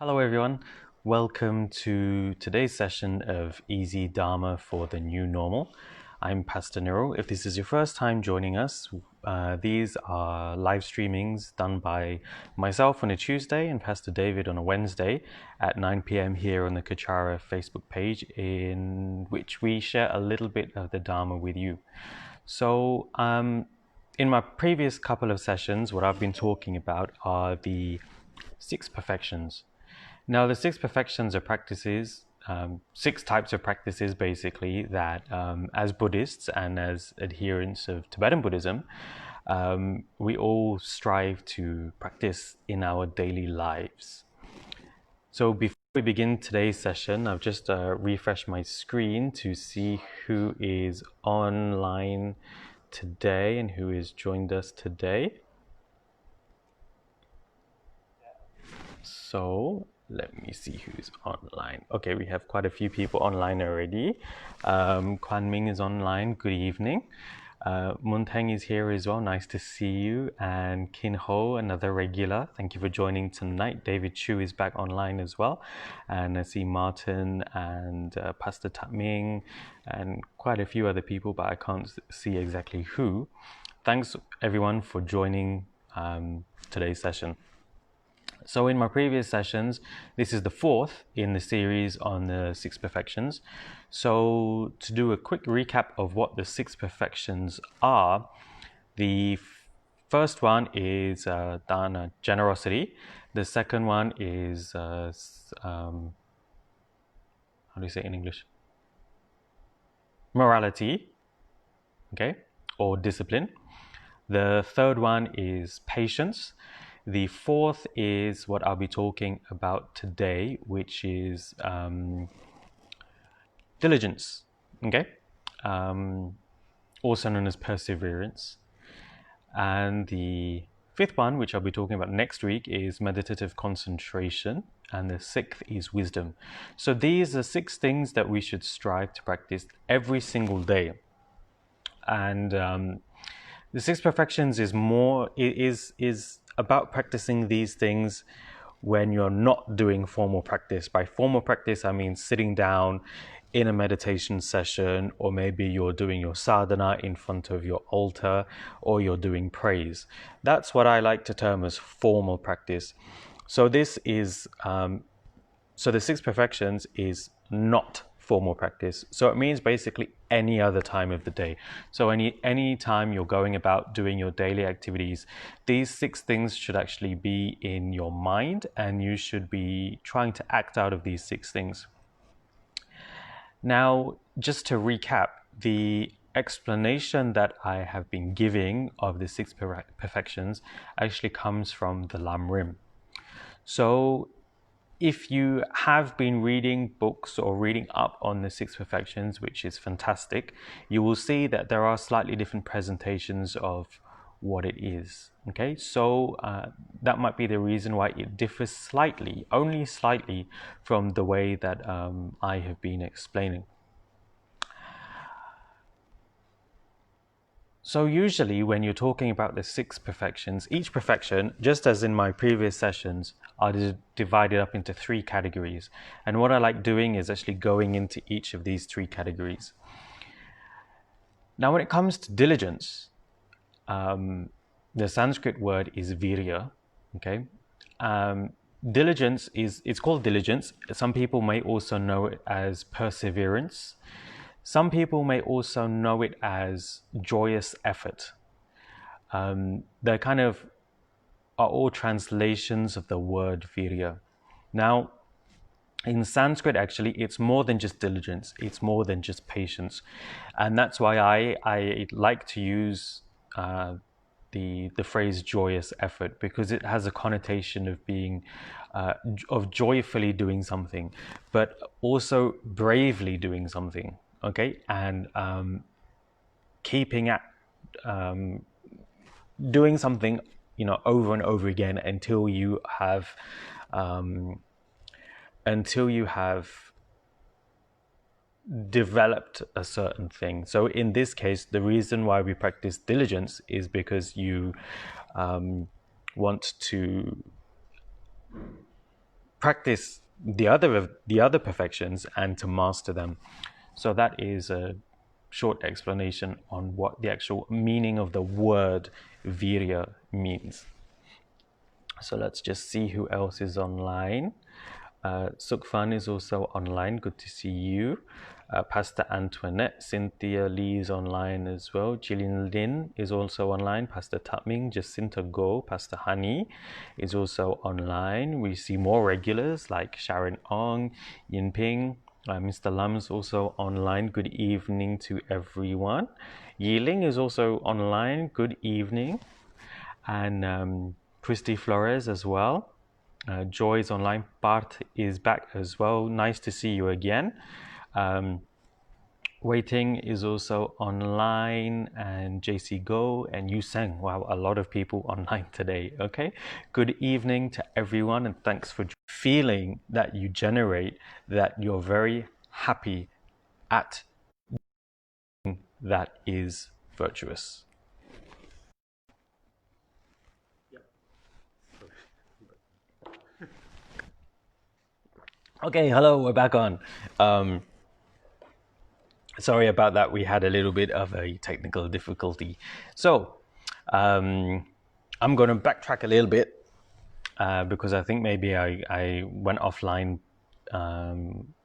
Hello everyone, welcome to today's session of Easy Dharma for the New Normal. I'm Pastor Niral. If this is your first time joining us, these are live streamings done by myself on a Tuesday and Pastor David on a Wednesday at 9 p.m. here on the Kechara Facebook page, in which we share a little bit of the Dharma with you. So in my previous couple of sessions, what I've been talking about are the six perfections. Now, the six perfections are practices, six types of practices basically that as Buddhists and as adherents of Tibetan Buddhism, we all strive to practice in our daily lives. So before we begin today's session, I've just refreshed my screen to see who is online today and who has joined us today. So let me see who's online. Okay, we have quite a few people online already. Kwan Ming is online. Good evening. Munteng is here as well. Nice to see you. And Kin Ho, another regular. Thank you for joining tonight. David Chu is back online as well. And I see Martin and Pastor Tat Ming and quite a few other people, but I can't see exactly who. Thanks everyone for joining today's session. So in my previous sessions, this is the fourth in the series on the six perfections. So to do a quick recap of what the six perfections are, the first one is dana, generosity. The second one is, how do you say it in English? Morality, okay, or discipline. The third one is patience. The fourth is what I'll be talking about today, which is diligence, okay? Also known as perseverance. And the fifth one, which I'll be talking about next week, is meditative concentration. And the sixth is wisdom. So these are six things that we should strive to practice every single day. And the six perfections is about practicing these things when you're not doing formal practice. By formal practice, I mean sitting down in a meditation session, or maybe you're doing your sadhana in front of your altar, or you're doing praise. That's what I like to term as formal practice. So this is, so the six perfections is not formal practice. So it means basically any other time of the day. So any time you're going about doing your daily activities, these six things should actually be in your mind, and you should be trying to act out of these six things. Now, just to recap, the explanation that I have been giving of the six perfections actually comes from the Lam Rim. So if you have been reading books or reading up on the six perfections, which is fantastic, you will see that there are slightly different presentations of what it is. Okay, so that might be the reason why it differs slightly, only slightly, from the way that I have been explaining. So usually when you're talking about the six perfections, each perfection, just as in my previous sessions, are divided up into three categories. And what I like doing is actually going into each of these three categories. Now when it comes to diligence, the Sanskrit word is virya, okay? Diligence it's called diligence. Some people may also know it as perseverance. Some people may also know it as joyous effort. They're kind of are all translations of the word virya. Now, in Sanskrit, actually, it's more than just diligence. It's more than just patience. And that's why I like to use the phrase joyous effort, because it has a connotation of being, of joyfully doing something, but also bravely doing something. Okay, and keeping at doing something, over and over again until you have developed a certain thing. So in this case, the reason why we practice diligence is because you want to practice the other perfections and to master them. So that is a short explanation on what the actual meaning of the word virya means. So let's just see who else is online. Sukfan is also online. Good to see you. Pastor Antoinette, Cynthia Lee is online as well. Jillian Lin is also online. Pastor Tatming, Jacinta Go, Pastor Hani is also online. We see more regulars like Sharon Ong, Yin Ping, Mr. Lam is also online. Good evening to everyone. Yiling is also online. Good evening. And Christy Flores as well. Joy is online. Bart is back as well. Nice to see you again. Waiting is also online, and JC Go and Yu Seng. Wow, a lot of people online today. Okay, good evening to everyone, and thanks for feeling that you generate that you're very happy at that is virtuous. Okay, hello, we're back on. Sorry about that. We had a little bit of a technical difficulty. So I'm going to backtrack a little bit because I think maybe I went offline a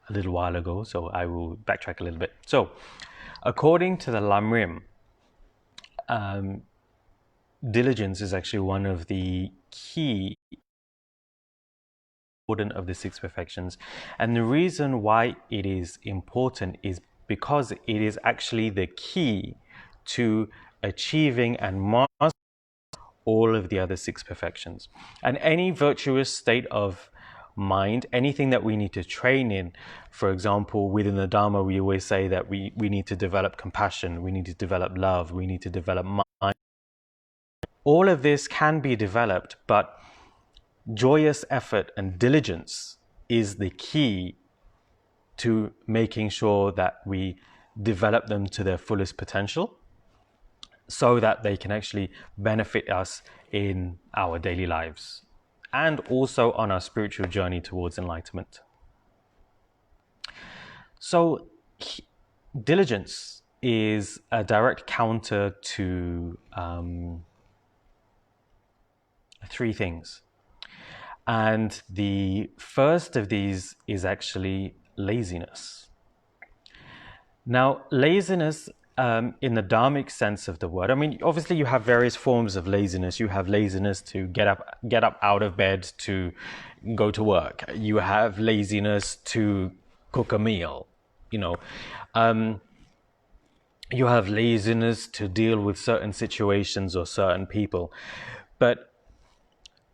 little while ago. So I will backtrack a little bit. So according to the Lamrim, diligence is actually one of the key of the six perfections. And the reason why it is important is because it is actually the key to achieving and mastering all of the other six perfections. And any virtuous state of mind, anything that we need to train in, for example, within the Dharma, we always say that we need to develop compassion, we need to develop love, we need to develop mind. All of this can be developed, but joyous effort and diligence is the key to making sure that we develop them to their fullest potential so that they can actually benefit us in our daily lives and also on our spiritual journey towards enlightenment. So diligence is a direct counter to three things. And the first of these is actually laziness. Now, laziness in the Dharmic sense of the word, I mean, obviously you have various forms of laziness. You have laziness to get up out of bed to go to work. You have laziness to cook a meal, you have laziness to deal with certain situations or certain people. But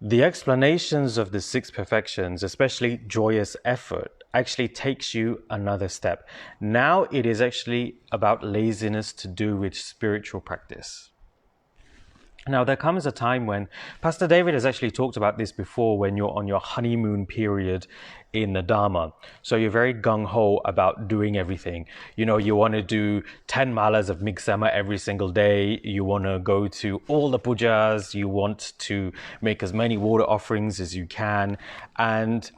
the explanations of the six perfections, especially joyous effort, actually takes you another step. Now it is actually about laziness to do with spiritual practice. Now there comes a time when, Pastor David has actually talked about this before, when you're on your honeymoon period in the Dharma. So you're very gung-ho about doing everything. You want to do 10 malas of migsama every single day. You want to go to all the pujas. You want to make as many water offerings as you can. And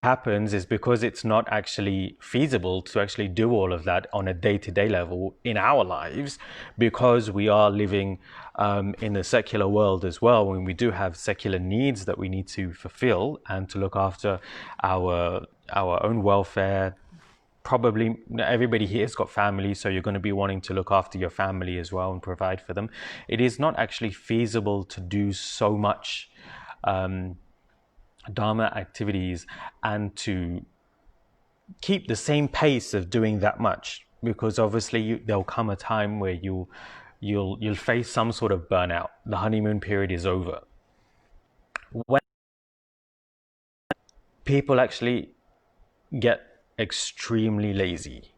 happens is because it's not actually feasible to actually do all of that on a day-to-day level in our lives, because we are living in the secular world as well, when we do have secular needs that we need to fulfill and to look after our own welfare. Probably everybody here has got families, so you're going to be wanting to look after your family as well and provide for them. It is not actually feasible to do so much Dharma activities and to keep the same pace of doing that much, because obviously there'll come a time where you'll face some sort of burnout. The honeymoon period is over. When people actually get extremely lazy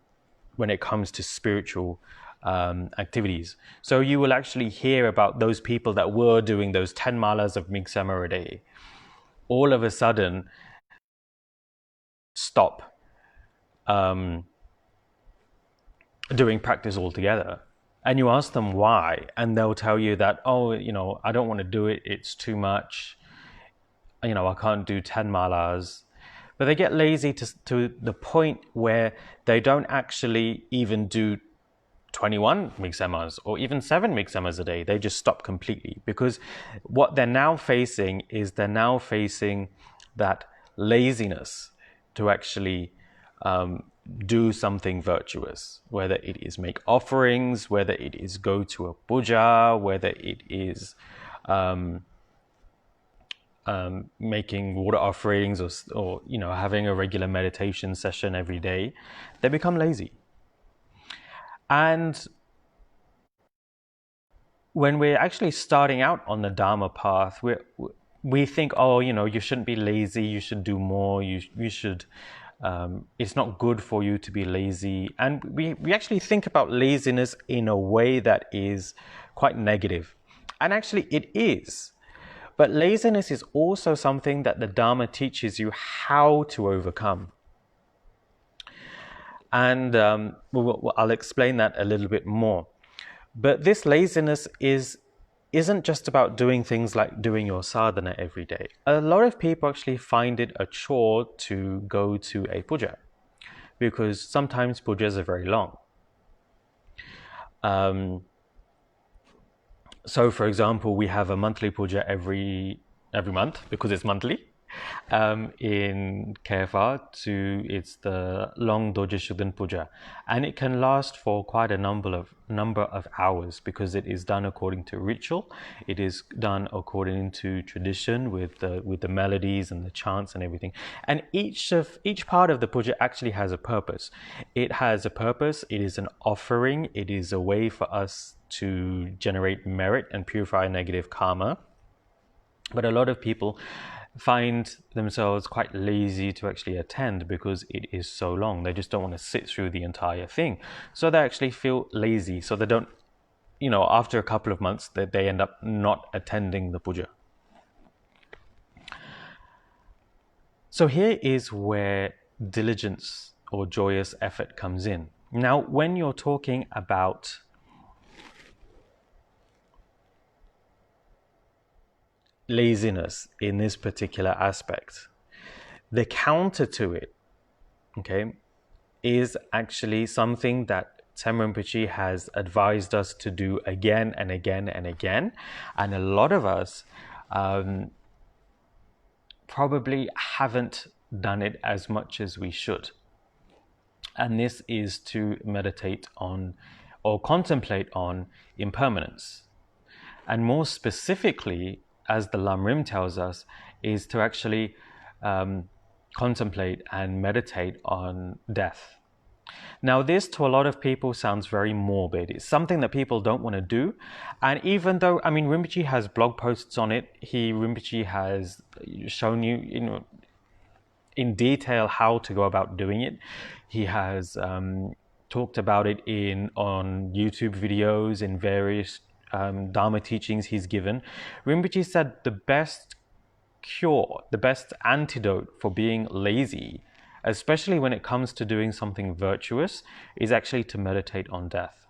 when it comes to spiritual activities. So you will actually hear about those people that were doing those 10 malas of migsama a day, all of a sudden stop doing practice altogether. And you ask them why, and they'll tell you that, I don't want to do it, it's too much. I can't do 10 malas. But they get lazy to the point where they don't actually even do 21 miksemas or even 7 miksemas a day. They just stop completely, because what they're now facing is that laziness to actually do something virtuous, whether it is make offerings, whether it is go to a puja, whether it is making water offerings, or having a regular meditation session every day. They become lazy. And when we're actually starting out on the Dharma path, we think, oh, you shouldn't be lazy, you should do more, you should, it's not good for you to be lazy. And we actually think about laziness in a way that is quite negative. And actually it is. But laziness is also something that the Dharma teaches you how to overcome. And I'll explain that a little bit more. But this laziness isn't just about doing things like doing your sadhana every day. A lot of people actually find it a chore to go to a puja, because sometimes pujas are very long. So, for example, we have a monthly puja every month, because it's monthly. In Kechara, it's the long Doje Shuddhan Puja, and it can last for quite a number of hours, because it is done according to ritual. It is done according to tradition, with the melodies and the chants and everything. And each part of the puja actually has a purpose. It has a purpose. It is an offering. It is a way for us to generate merit and purify negative karma. But a lot of people find themselves quite lazy to actually attend, because it is so long. They just don't want to sit through the entire thing. So they actually feel lazy. So they don't, after a couple of months, they end up not attending the puja. So here is where diligence or joyous effort comes in. Now, when you're talking about laziness in this particular aspect, the counter to it, okay, is actually something that Tsen Rinpoche has advised us to do again and again and again. And a lot of us probably haven't done it as much as we should. And this is to meditate on or contemplate on impermanence. And more specifically, as the Lam Rim tells us, is to actually contemplate and meditate on death. Now, this to a lot of people sounds very morbid. It's something that people don't want to do. And even though, Rinpoche has blog posts on it, Rinpoche has shown you, in detail how to go about doing it. He has talked about it on YouTube videos, in various Dharma teachings he's given. Rinpoche said the best cure, the best antidote for being lazy, especially when it comes to doing something virtuous, is actually to meditate on death.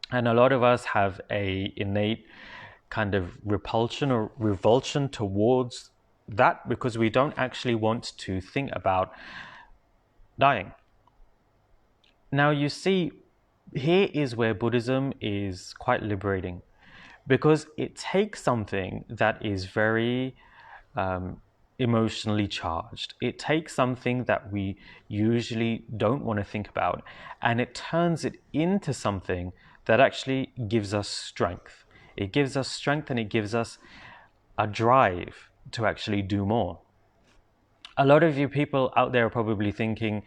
And a lot of us have a innate kind of repulsion or revulsion towards that, because we don't actually want to think about dying. Now, you see, here is where Buddhism is quite liberating, because it takes something that is very emotionally charged. It takes something that we usually don't want to think about, and it turns it into something that actually gives us strength. It gives us strength, and it gives us a drive to actually do more. A lot of you people out there are probably thinking,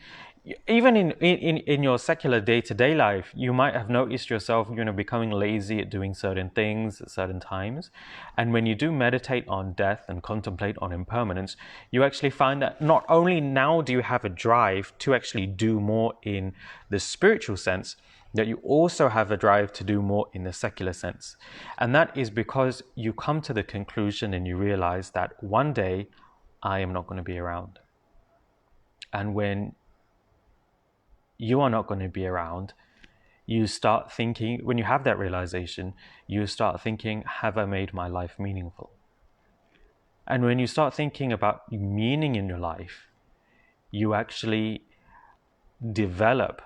even in your secular day-to-day life, you might have noticed yourself, becoming lazy at doing certain things at certain times. And when you do meditate on death and contemplate on impermanence, you actually find that not only now do you have a drive to actually do more in the spiritual sense, that you also have a drive to do more in the secular sense. And that is because you come to the conclusion and you realize that one day I am not going to be around. And when you are not going to be around, you start thinking, when you have that realization, you start thinking, have I made my life meaningful? And when you start thinking about meaning in your life, you actually develop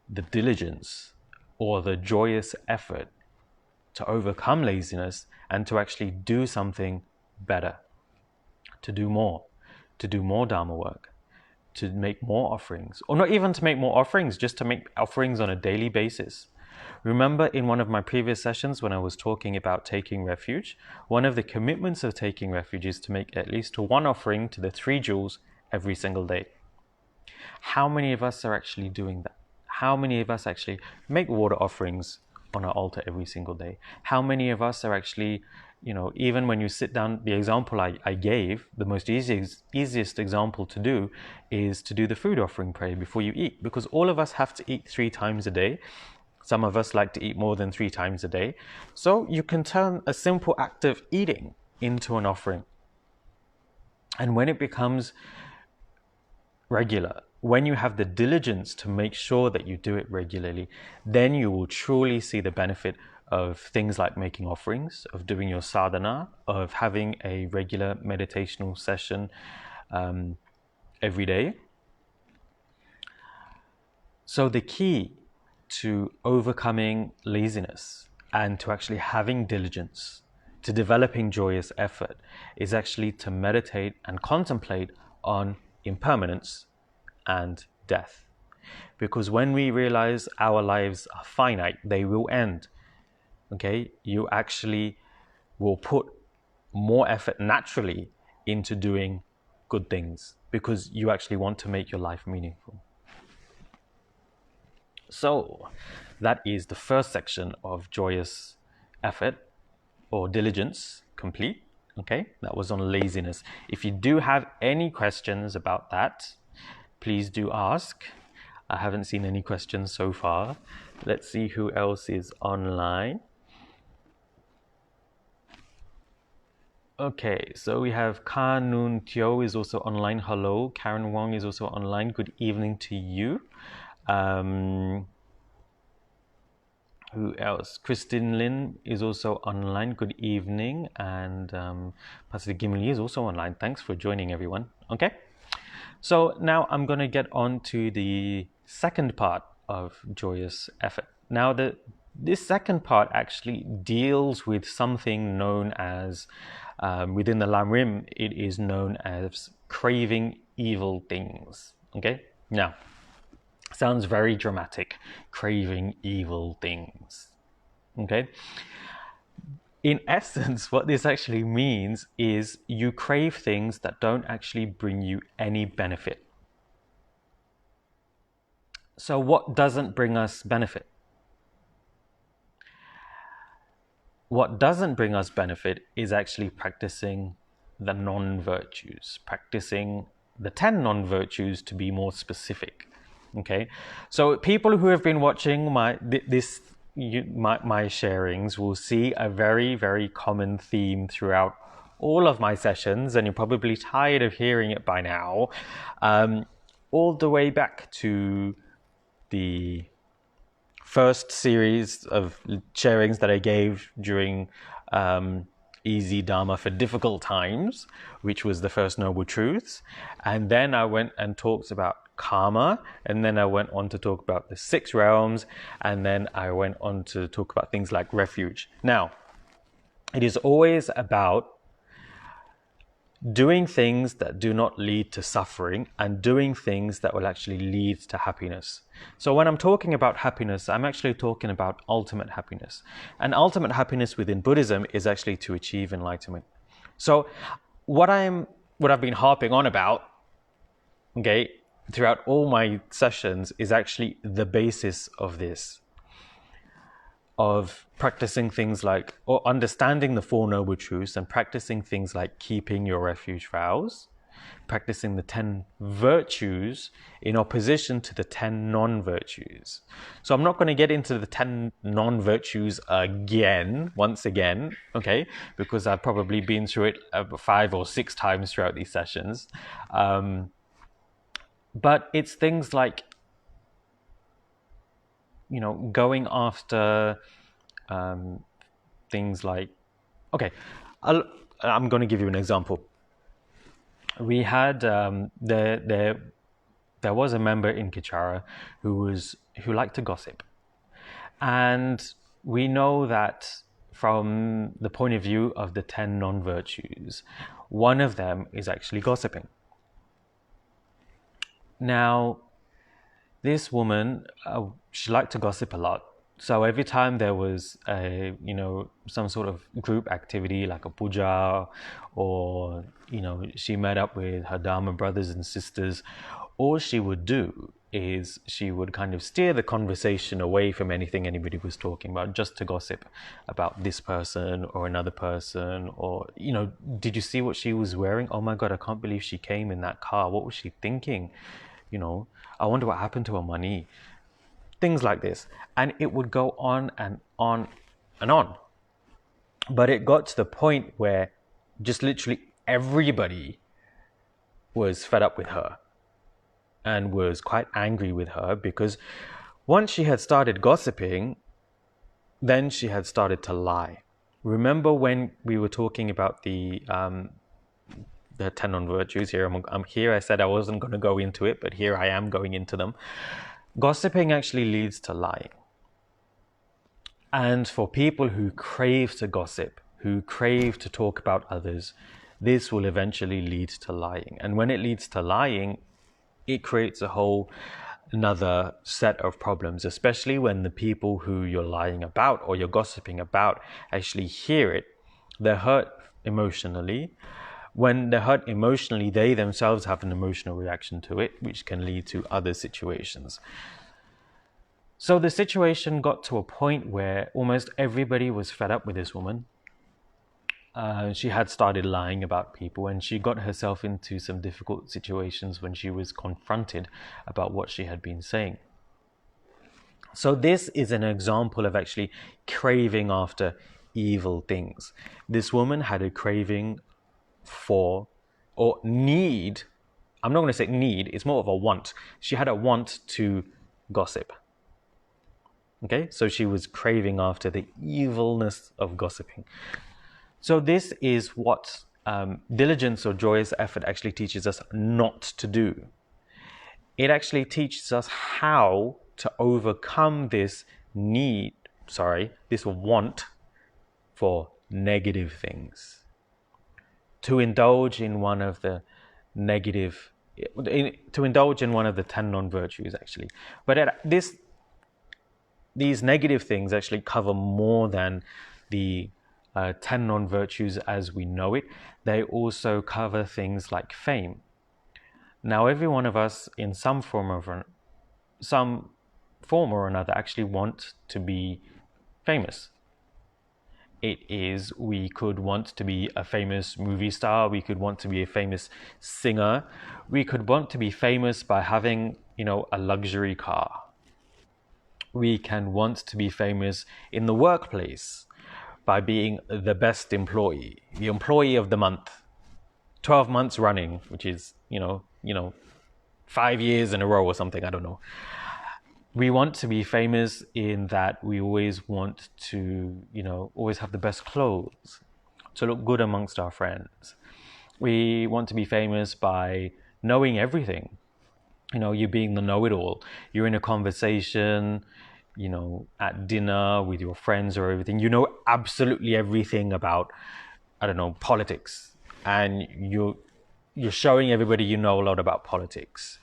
the diligence or the joyous effort to overcome laziness and to actually do something better, to do more Dharma work, to make more offerings, or not even to make more offerings, just to make offerings on a daily basis. Remember in one of my previous sessions when I was talking about taking refuge, one of the commitments of taking refuge is to make at least one offering to the 3 jewels every single day. How many of us are actually doing that? How many of us actually make water offerings on our altar every single day? How many of us are actually, even when you sit down, the example I gave, the most easiest example to do is to do the food offering prayer before you eat, because all of us have to eat 3 times a day. Some of us like to eat more than 3 times a day. So you can turn a simple act of eating into an offering. And when it becomes regular, when you have the diligence to make sure that you do it regularly, then you will truly see the benefit of things like making offerings, of doing your sadhana, of having a regular meditational session every day. So the key to overcoming laziness and to actually having diligence, to developing joyous effort, is actually to meditate and contemplate on impermanence and death. Because when we realize our lives are finite, they will end. Okay, you actually will put more effort naturally into doing good things because you actually want to make your life meaningful. So that is the first section of joyous effort or diligence complete. Okay, that was on laziness. If you do have any questions about that, please do ask. I haven't seen any questions so far. Let's see who else is online. Okay, so we have Ka Nun Tio is also online. Hello. Karen Wong is also online. Good evening to you. Who else? Kristin Lin is also online. Good evening. And Pastor Gimli is also online. Thanks for joining, everyone. Okay. So now I'm going to get on to the second part of joyous effort. Now, this second part actually deals with something known as, within the Lam Rim, it is known as craving evil things. Okay? Now, sounds very dramatic, craving evil things. Okay? In essence, what this actually means is you crave things that don't actually bring you any benefit. So what doesn't bring us benefit? What doesn't bring us benefit is actually practicing the non-virtues, practicing the 10 non-virtues to be more specific. Okay, so people who have been watching my sharings will see a very, very common theme throughout all of my sessions, and you're probably tired of hearing it by now, all the way back to the first series of sharings that I gave during Easy Dharma for Difficult Times, which was the first Noble Truths. And then I went and talked about karma, and then I went on to talk about the 6 realms, and then I went on to talk about things like refuge. Now, it is always about doing things that do not lead to suffering and doing things that will actually lead to happiness. So when I'm talking about happiness, I'm actually talking about ultimate happiness. And ultimate happiness within Buddhism is actually to achieve enlightenment. So what I've been harping on about, okay, throughout all my sessions is actually the basis of this, of practicing things like, or understanding the 4 Noble Truths and practicing things like keeping your refuge vows, practicing the 10 virtues in opposition to the 10 non-virtues. So I'm not going to get into the 10 non-virtues once again, okay, because I've probably been through it 5 or 6 times throughout these sessions. But it's things like, going after things like, okay, I'm going to give you an example. We had there was a member in Kechara who liked to gossip, and we know that from the point of view of the 10 non-virtues, one of them is actually gossiping. Now, this woman, she liked to gossip a lot. So every time there was some sort of group activity like a puja, or she met up with her Dharma brothers and sisters, all she would do is she would kind of steer the conversation away from anything anybody was talking about, just to gossip about this person or another person. Or, did you see what she was wearing? Oh my God, I can't believe she came in that car. What was she thinking? I wonder what happened to her money. Things like this. And it would go on and on and on. But it got to the point where just literally everybody was fed up with her and was quite angry with her, because once she had started gossiping, then she had started to lie. Remember when we were talking about the 10 non-virtues here? Here I said I wasn't going to go into it, but here I am going into them. Gossiping actually leads to lying. And for people who crave to gossip, who crave to talk about others, this will eventually lead to lying. And when it leads to lying, it creates a whole another set of problems, especially when the people who you're lying about or you're gossiping about actually hear it. They're hurt emotionally. When they're hurt emotionally, they themselves have an emotional reaction to it, which can lead to other situations. So the situation got to a point where almost everybody was fed up with this woman. She had started lying about people, and she got herself into some difficult situations when she was confronted about what she had been saying. So this is an example of actually craving after evil things. This woman had a craving for, or need, I'm not going to say need, it's more of a want. She had a want to gossip. Okay, so she was craving after the evilness of gossiping. So this is what diligence or joyous effort actually teaches us not to do. It actually teaches us how to overcome this want for negative things. To indulge in one of the 10 non-virtues actually. But these negative things actually cover more than the 10 non-virtues as we know it. They also cover things like fame. Now, every one of us in some form or another actually want to be famous. We could want to be a famous movie star, we could want to be a famous singer, we could want to be famous by having, a luxury car. We can want to be famous in the workplace by being the best employee, the employee of the month, 12 months running, which is, 5 years in a row or something, I don't know. We want to be famous in that we always want to, always have the best clothes, to look good amongst our friends. We want to be famous by knowing everything. You being the know-it-all. You're in a conversation, at dinner with your friends or everything. You know absolutely everything about, politics. And you're showing everybody you know a lot about politics.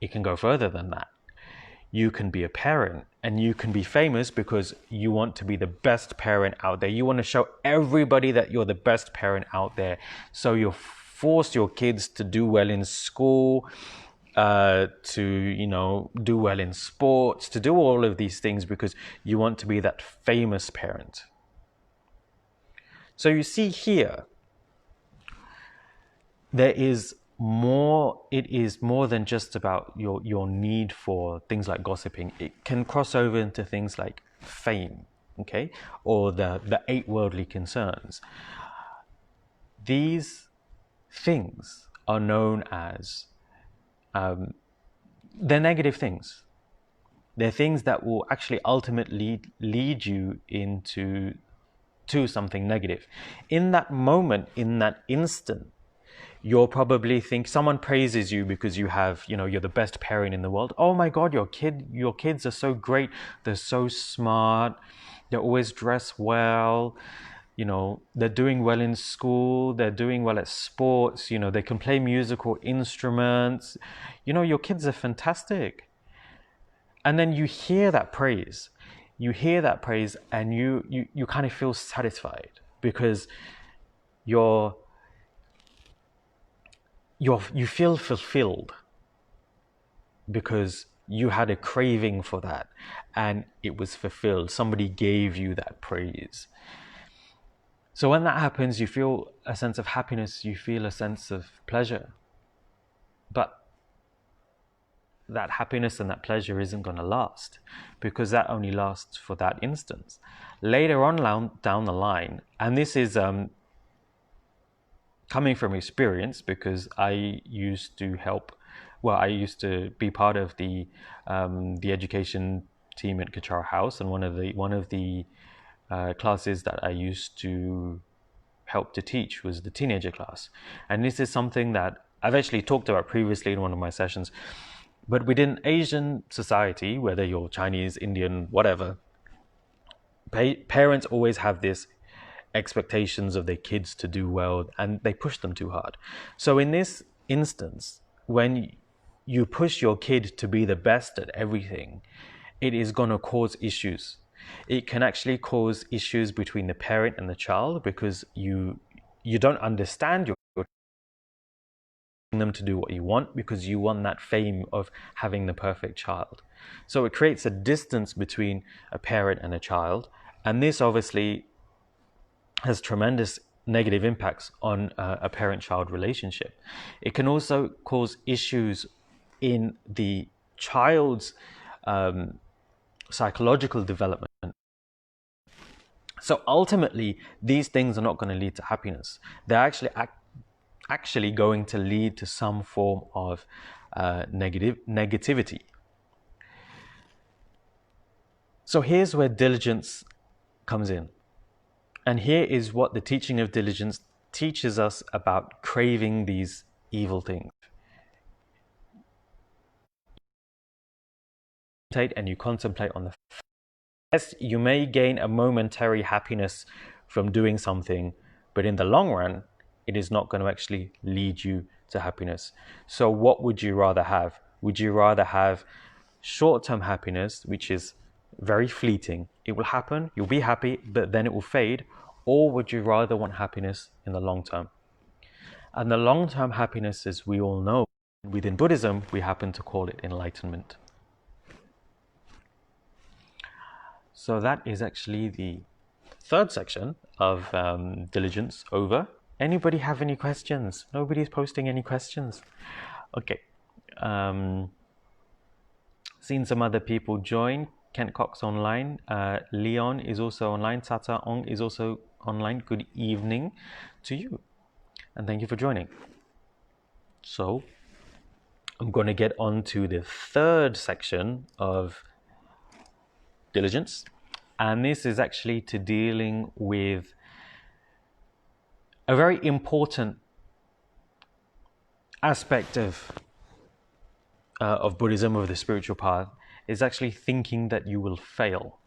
It can go further than that. You can be a parent, and you can be famous because you want to be the best parent out there. You want to show everybody that you're the best parent out there. So you force your kids to do well in school, to do well in sports, to do all of these things because you want to be that famous parent. So you see here, it is more than just about your need for things like gossiping. It can cross over into things like fame, okay, or the 8 worldly concerns. These things are known as they're negative things. They're things that will actually ultimately lead you into to something negative. In that moment, in that instant, you'll probably think someone praises you because you have, you're the best parent in the world. Oh my God, your kids are so great. They're so smart. They're always dressed well. They're doing well in school. They're doing well at sports. They can play musical instruments. Your kids are fantastic. And then you hear that praise. And you kind of feel satisfied because you feel fulfilled because you had a craving for that and it was fulfilled. Somebody gave you that praise. So when that happens, you feel a sense of happiness, you feel a sense of pleasure. But that happiness and that pleasure isn't going to last because that only lasts for that instance. Later on down the line, and this is coming from experience because I used to be part of the education team at Kechara House, and one of the classes that I used to help to teach was the teenager class. And this is something that I've actually talked about previously in one of my sessions. But within Asian society, whether you're Chinese, Indian, whatever, parents always have this expectations of their kids to do well, and they push them too hard. So in this instance, when you push your kid to be the best at everything, it is going to cause issues. It can actually cause issues between the parent and the child because you don't understand them to do what you want because you want that fame of having the perfect child. So it creates a distance between a parent and a child, and this obviously has tremendous negative impacts on a parent-child relationship. It can also cause issues in the child's psychological development. So ultimately, these things are not going to lead to happiness. They're actually going to lead to some form of negativity. So here's where diligence comes in. And here is what the teaching of diligence teaches us about craving these evil things. And you contemplate on the fact. Yes, you may gain a momentary happiness from doing something, but in the long run, it is not going to actually lead you to happiness. So what would you rather have? Would you rather have short-term happiness, which is very fleeting? It will happen, you'll be happy, but then it will fade. Or would you rather want happiness in the long term? And the long-term happiness, as we all know, within Buddhism, we happen to call it enlightenment. So that is actually the third section of diligence over. Anybody have any questions? Nobody's posting any questions. Okay. Seen some other people join. Kent Cox online. Leon is also online. Tata Ong is also online. Good evening to you. And thank you for joining. So I'm going to get on to the third section of diligence. And this is actually to dealing with a very important aspect of Buddhism, of the spiritual path, is actually thinking that you will fail.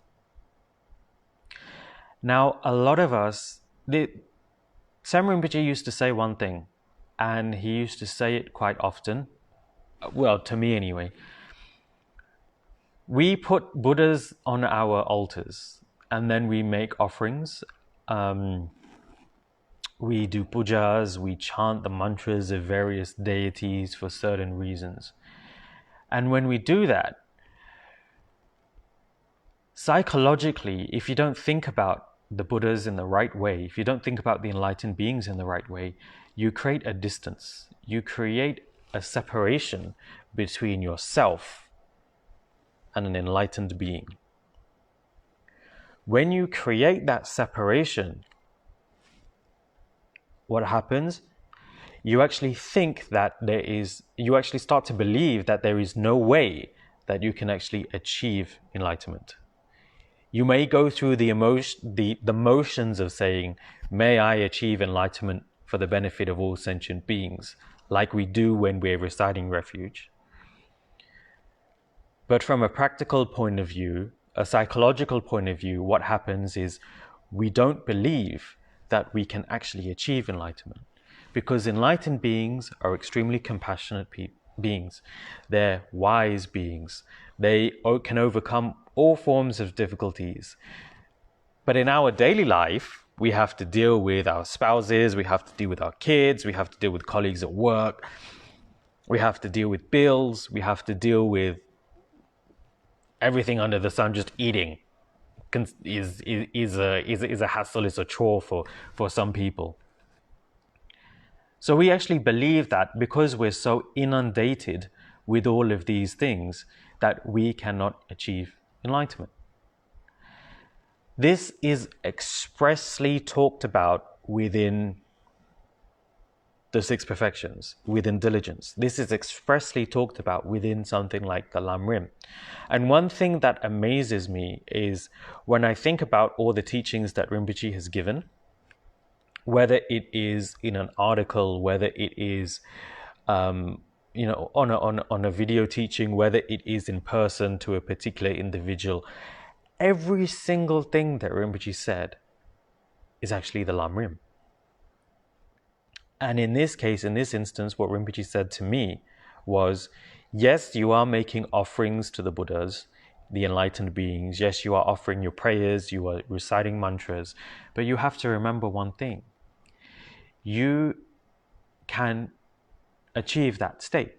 Now, a lot of us, Sam Rinpoche used to say one thing, and he used to say it quite often, well, to me anyway. We put Buddhas on our altars, and then we make offerings. We do pujas, we chant the mantras of various deities for certain reasons. And when we do that, psychologically, if you don't think about the Buddhas in the right way, if you don't think about the enlightened beings in the right way, you create a distance. You create a separation between yourself and an enlightened being. When you create that separation, what happens? You actually think that you actually start to believe that there is no way that you can actually achieve enlightenment. You may go through the motions of saying, may I achieve enlightenment for the benefit of all sentient beings, like we do when we're reciting refuge. But from a practical point of view, a psychological point of view, what happens is we don't believe that we can actually achieve enlightenment, because enlightened beings are extremely compassionate beings. They're wise beings. They can overcome all forms of difficulties. But in our daily life, we have to deal with our spouses, we have to deal with our kids, we have to deal with colleagues at work, we have to deal with bills, we have to deal with everything under the sun. Just eating is a hassle, is a chore for some people. So we actually believe that because we're so inundated with all of these things, that we cannot achieve enlightenment. This is expressly talked about within the six perfections, within diligence. This is expressly talked about within something like the Lam Rim. And one thing that amazes me is when I think about all the teachings that Rinpoche has given, whether it is in an article, whether it is on a video teaching, whether it is in person to a particular individual, every single thing that Rinpoche said is actually the Lam Rim. And in this case, in this instance, what Rinpoche said to me was, yes, you are making offerings to the Buddhas, the enlightened beings. Yes, you are offering your prayers, you are reciting mantras, but you have to remember one thing. You can achieve that state.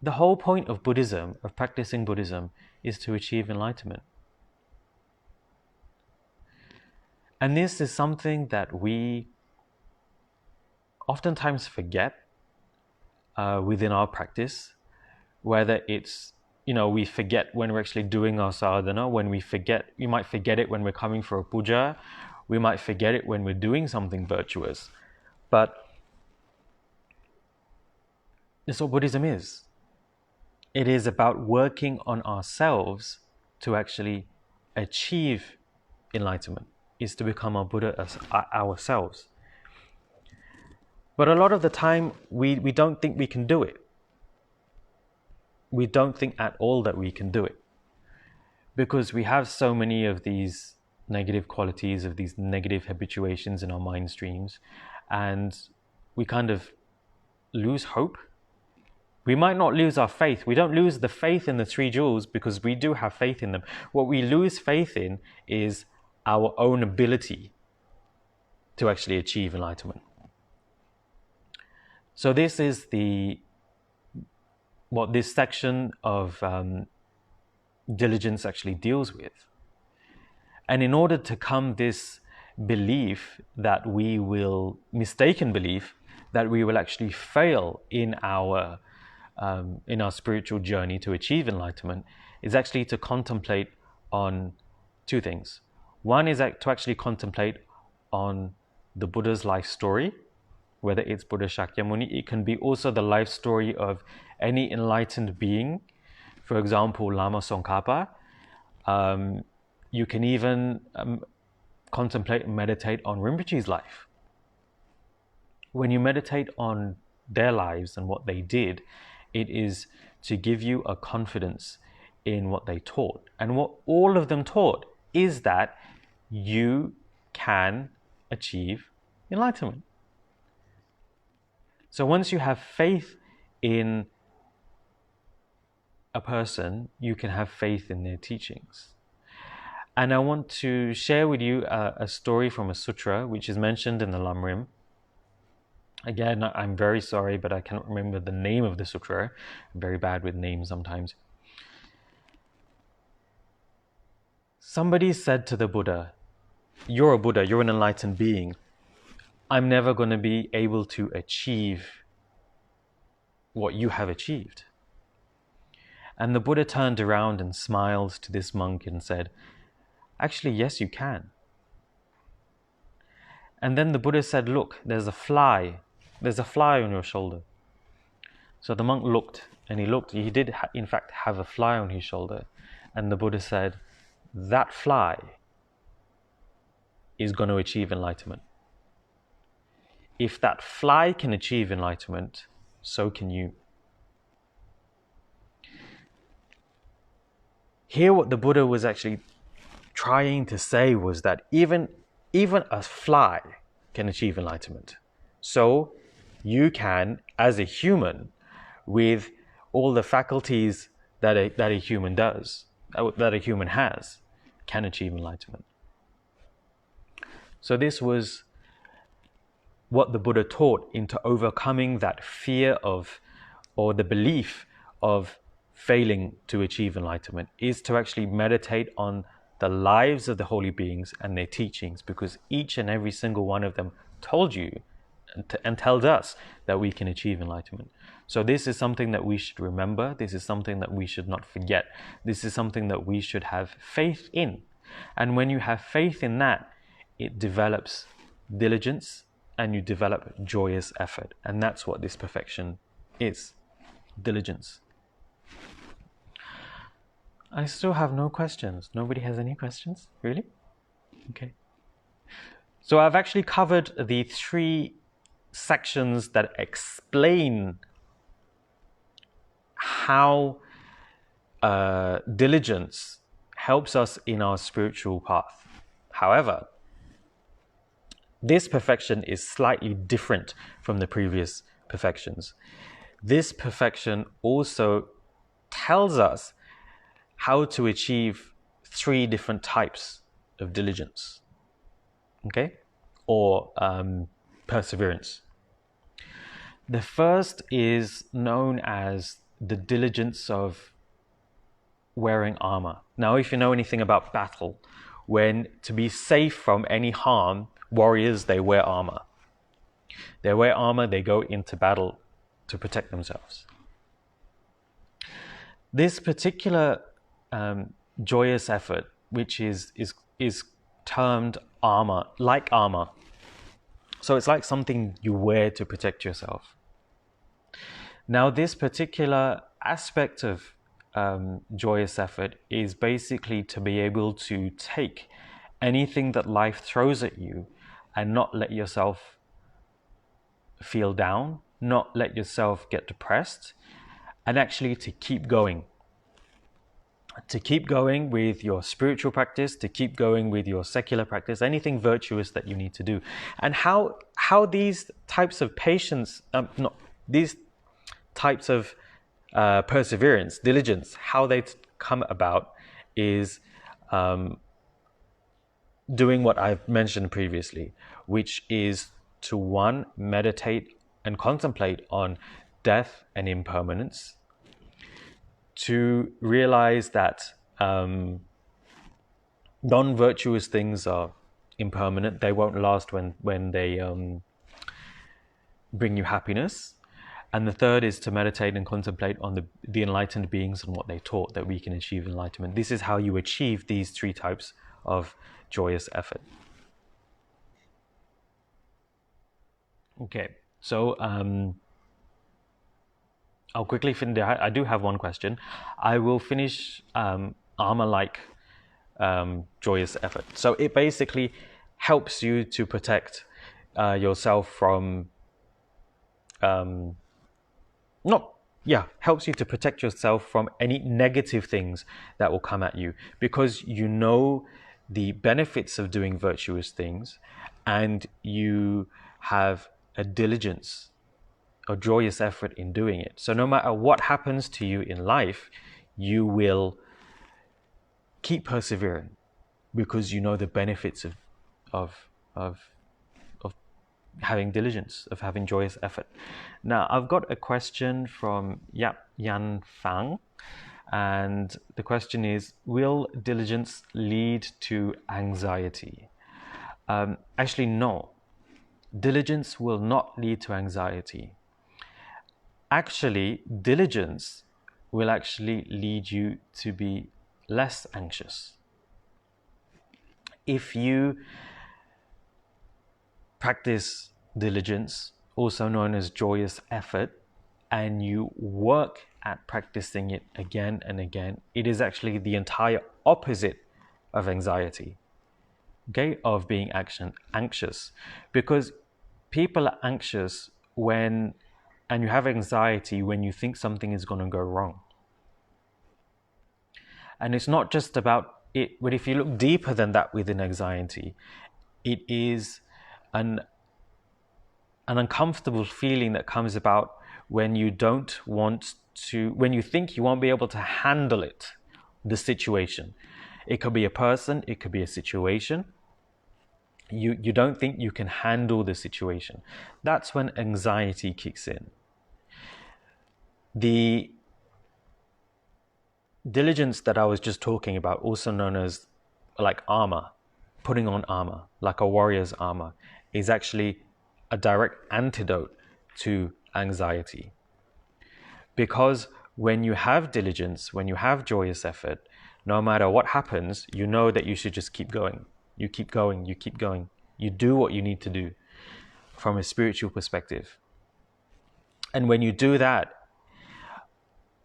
The whole point of Buddhism, of practicing Buddhism, is to achieve enlightenment. And this is something that we oftentimes forget within our practice, whether it's, we forget when we're actually doing our sadhana, we might forget it when we're coming for a puja, we might forget it when we're doing something virtuous. But that's what Buddhism is. It is about working on ourselves to actually achieve enlightenment, is to become a Buddha ourselves. But a lot of the time, we don't think we can do it. We don't think at all that we can do it. Because we have so many of these negative qualities, of these negative habituations in our mind streams, and we kind of lose hope. We might not lose our faith. We don't lose the faith in the three jewels because we do have faith in them. What we lose faith in is our own ability to actually achieve enlightenment. So this is what this section of diligence actually deals with. And in order to come this belief that mistaken belief that we will actually fail in our spiritual journey to achieve enlightenment, is actually to contemplate on two things. One is to actually contemplate on the Buddha's life story, whether it's Buddha Shakyamuni. It can be also the life story of any enlightened being. For example, Lama Tsongkhapa. You can even contemplate and meditate on Rinpoche's life. When you meditate on their lives and what they did, it is to give you a confidence in what they taught. And what all of them taught is that you can achieve enlightenment. So once you have faith in a person, you can have faith in their teachings. And I want to share with you a story from a sutra which is mentioned in the Lam Rim. Again, I'm very sorry, but I cannot remember the name of the sutra. I'm very bad with names sometimes. Somebody said to the Buddha, "You're a Buddha, you're an enlightened being. I'm never going to be able to achieve what you have achieved." And the Buddha turned around and smiled to this monk and said, "Actually, yes, you can." And then the Buddha said, "Look, there's a fly on your shoulder." So the monk looked, and he did in fact have a fly on his shoulder. And the Buddha said, that fly is going to achieve enlightenment. If that fly can achieve enlightenment, so can you. Here what the Buddha was actually trying to say was that even a fly can achieve enlightenment. So you can, as a human, with all the faculties that a human does, that a human has, can achieve enlightenment. So this was what the Buddha taught into overcoming that fear of, or the belief of failing to achieve enlightenment, is to actually meditate on the lives of the holy beings and their teachings, because each and every single one of them told you and tells us that we can achieve enlightenment. So this is something that we should remember. This is something that we should not forget. This is something that we should have faith in. And when you have faith in that, it develops diligence and you develop joyous effort. And that's what this perfection is, diligence. I still have no questions. Nobody has any questions? Really? Okay. So I've actually covered the 3 sections that explain how diligence helps us in our spiritual path. However, this perfection is slightly different from the previous perfections. This perfection also tells us how to achieve 3 different types of diligence, okay, or perseverance. The first is known as the diligence of wearing armor. Now, if you know anything about battle, when to be safe from any harm, warriors, they wear armor. They wear armor, they go into battle to protect themselves. This particular joyous effort, which is termed armor, like armor. So it's like something you wear to protect yourself. Now, this particular aspect of joyous effort is basically to be able to take anything that life throws at you and not let yourself feel down, not let yourself get depressed, and actually to keep going. To keep going with your spiritual practice, to keep going with your secular practice, anything virtuous that you need to do. And how these types of patience, these types of perseverance, diligence, how they come about is doing what I've mentioned previously, which is to 1, meditate and contemplate on death and impermanence, to realize that non-virtuous things are impermanent. They won't last when they bring you happiness. And the third is to meditate and contemplate on the enlightened beings and what they taught, that we can achieve enlightenment. This is how you achieve these 3 types of joyous effort. Okay, so I'll quickly finish. I do have one question. I will finish armor-like joyous effort. So it basically helps you to protect yourself from helps you to protect yourself from any negative things that will come at you, because you know the benefits of doing virtuous things and you have a diligence, a joyous effort in doing it. So no matter what happens to you in life, you will keep persevering because you know the benefits of having diligence, of having joyous effort. Now, I've got a question from Yap Yan Fang, and the question is, will diligence lead to anxiety? Actually, no. Diligence will not lead to anxiety. Actually, diligence will actually lead you to be less anxious. If you practice diligence, also known as joyous effort, and you work at practicing it again and again, it is actually the entire opposite of anxiety, okay, of being anxious, because people are anxious when, and you have anxiety when you think something is going to go wrong. And it's not just about it, but if you look deeper than that within anxiety, it is an uncomfortable feeling that comes about when you don't want to, when you think you won't be able to handle it, the situation. It could be a person, it could be a situation. You don't think you can handle the situation. That's when anxiety kicks in. The diligence that I was just talking about, also known as like armor, putting on armor, like a warrior's armor, is actually a direct antidote to anxiety. Because when you have diligence, when you have joyous effort, no matter what happens, you know that you should just keep going. You keep going, you keep going. You do what you need to do from a spiritual perspective. And when you do that,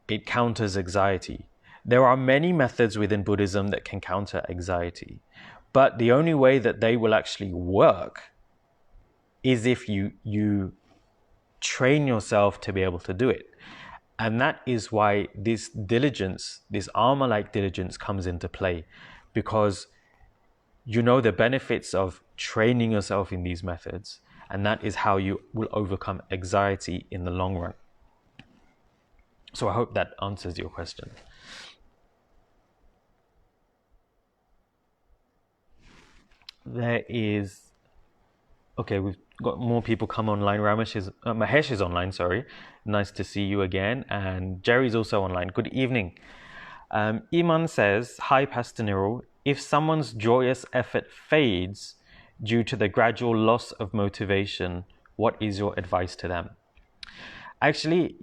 it counters anxiety. There are many methods within Buddhism that can counter anxiety, but the only way that they will actually work is if you train yourself to be able to do it. And that is why this diligence, this armor-like diligence, comes into play, because you know the benefits of training yourself in these methods, and that is how you will overcome anxiety in the long run. So I hope that answers your question. There is, okay, we've got more people come online. Mahesh is online, sorry. Nice to see you again. And Jerry's also online. Good evening. Iman says, hi, Pastor Niral. If someone's joyous effort fades due to the gradual loss of motivation, what is your advice to them? Actually,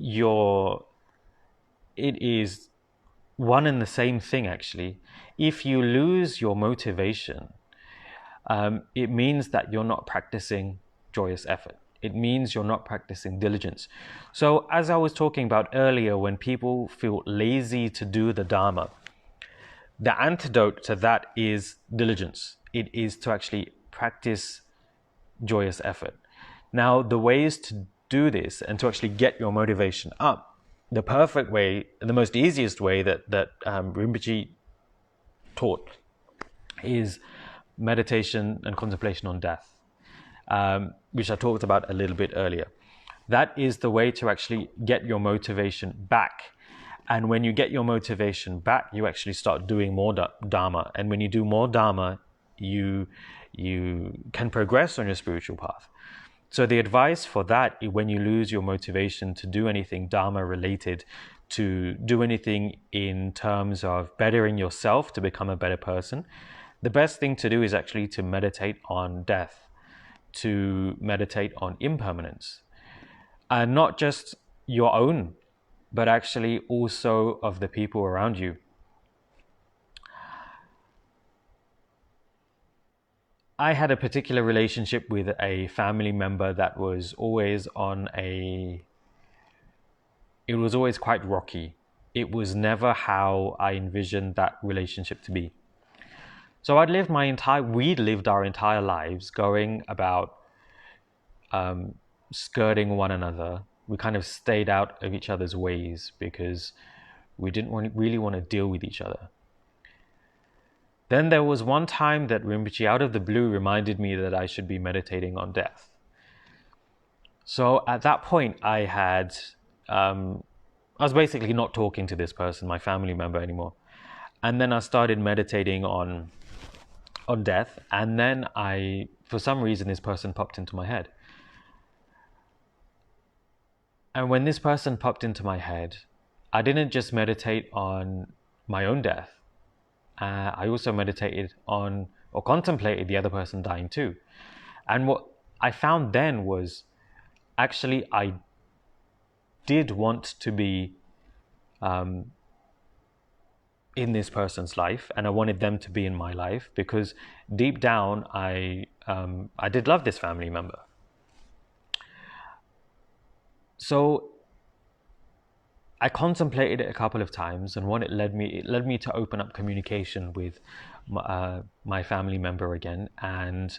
it is one and the same thing, actually. If you lose your motivation, it means that you're not practicing joyous effort. It means you're not practicing diligence. So as I was talking about earlier, when people feel lazy to do the Dharma, the antidote to that is diligence. It is to actually practice joyous effort. Now, the ways to do this and to actually get your motivation up, the perfect way, the most easiest way that Rinpoche taught is meditation and contemplation on death, which I talked about a little bit earlier. That is the way to actually get your motivation back. And when you get your motivation back, you actually start doing more Dharma. And when you do more Dharma, you can progress on your spiritual path. So the advice for that, when you lose your motivation to do anything Dharma related, to do anything in terms of bettering yourself to become a better person, the best thing to do is actually to meditate on death, to meditate on impermanence, and not just your own, but actually also of the people around you. I had a particular relationship with a family member that was always it was always quite rocky. It was never how I envisioned that relationship to be. So we'd lived our entire lives going about skirting one another. We kind of stayed out of each other's ways because we didn't really want to deal with each other. Then there was one time that Rinpoche, out of the blue, reminded me that I should be meditating on death. So at that point, I was basically not talking to this person, my family member, anymore. And then I started meditating on death. And then for some reason, this person popped into my head. And when this person popped into my head, I didn't just meditate on my own death. I also meditated on or contemplated the other person dying too. And what I found then was actually I did want to be in this person's life, and I wanted them to be in my life because deep down I did love this family member. So I contemplated it a couple of times, and it led me to open up communication with my family member again. And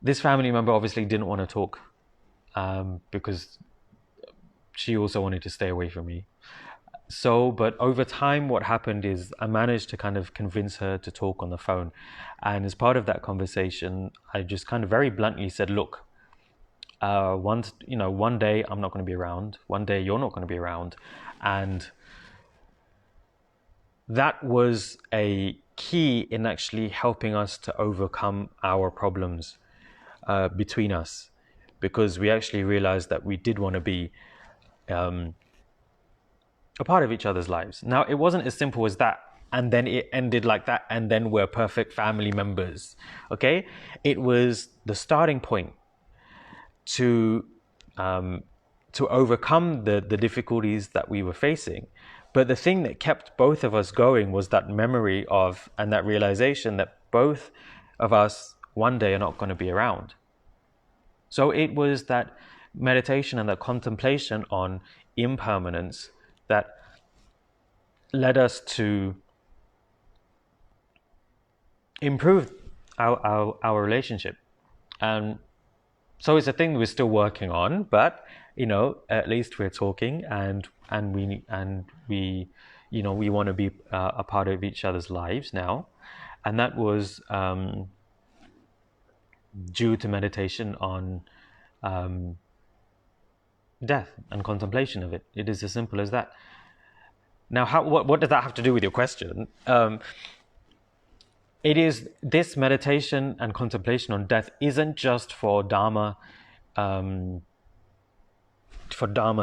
this family member obviously didn't want to talk because she also wanted to stay away from me. So, but over time, what happened is I managed to kind of convince her to talk on the phone. And as part of that conversation, I just kind of very bluntly said, look, one day I'm not going to be around. One day you're not going to be around. And that was a key in actually helping us to overcome our problems between us, because we actually realized that we did want to be a part of each other's lives. Now, it wasn't as simple as that, and then it ended like that, and then we're perfect family members. Okay? It was the starting point to overcome the difficulties that we were facing. But the thing that kept both of us going was that memory of, and that realization that both of us one day are not going to be around. So it was that meditation and that contemplation on impermanence that led us to improve our relationship. And so it's a thing we're still working on, but at least we're talking, and we want to be a part of each other's lives now. And that was due to meditation on death and contemplation of it. It is as simple as that. Now, what does that have to do with your question? It is, this meditation and contemplation on death isn't just for Dharma,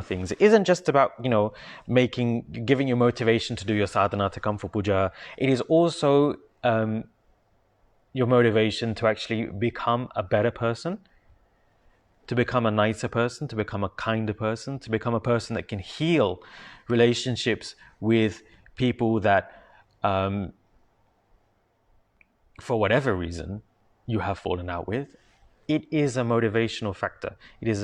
things. It isn't just about, giving you motivation to do your sadhana, to come for puja. It is also your motivation to actually become a better person, to become a nicer person, to become a kinder person, to become a person that can heal relationships with people that, for whatever reason, you have fallen out with. It is a motivational factor. It is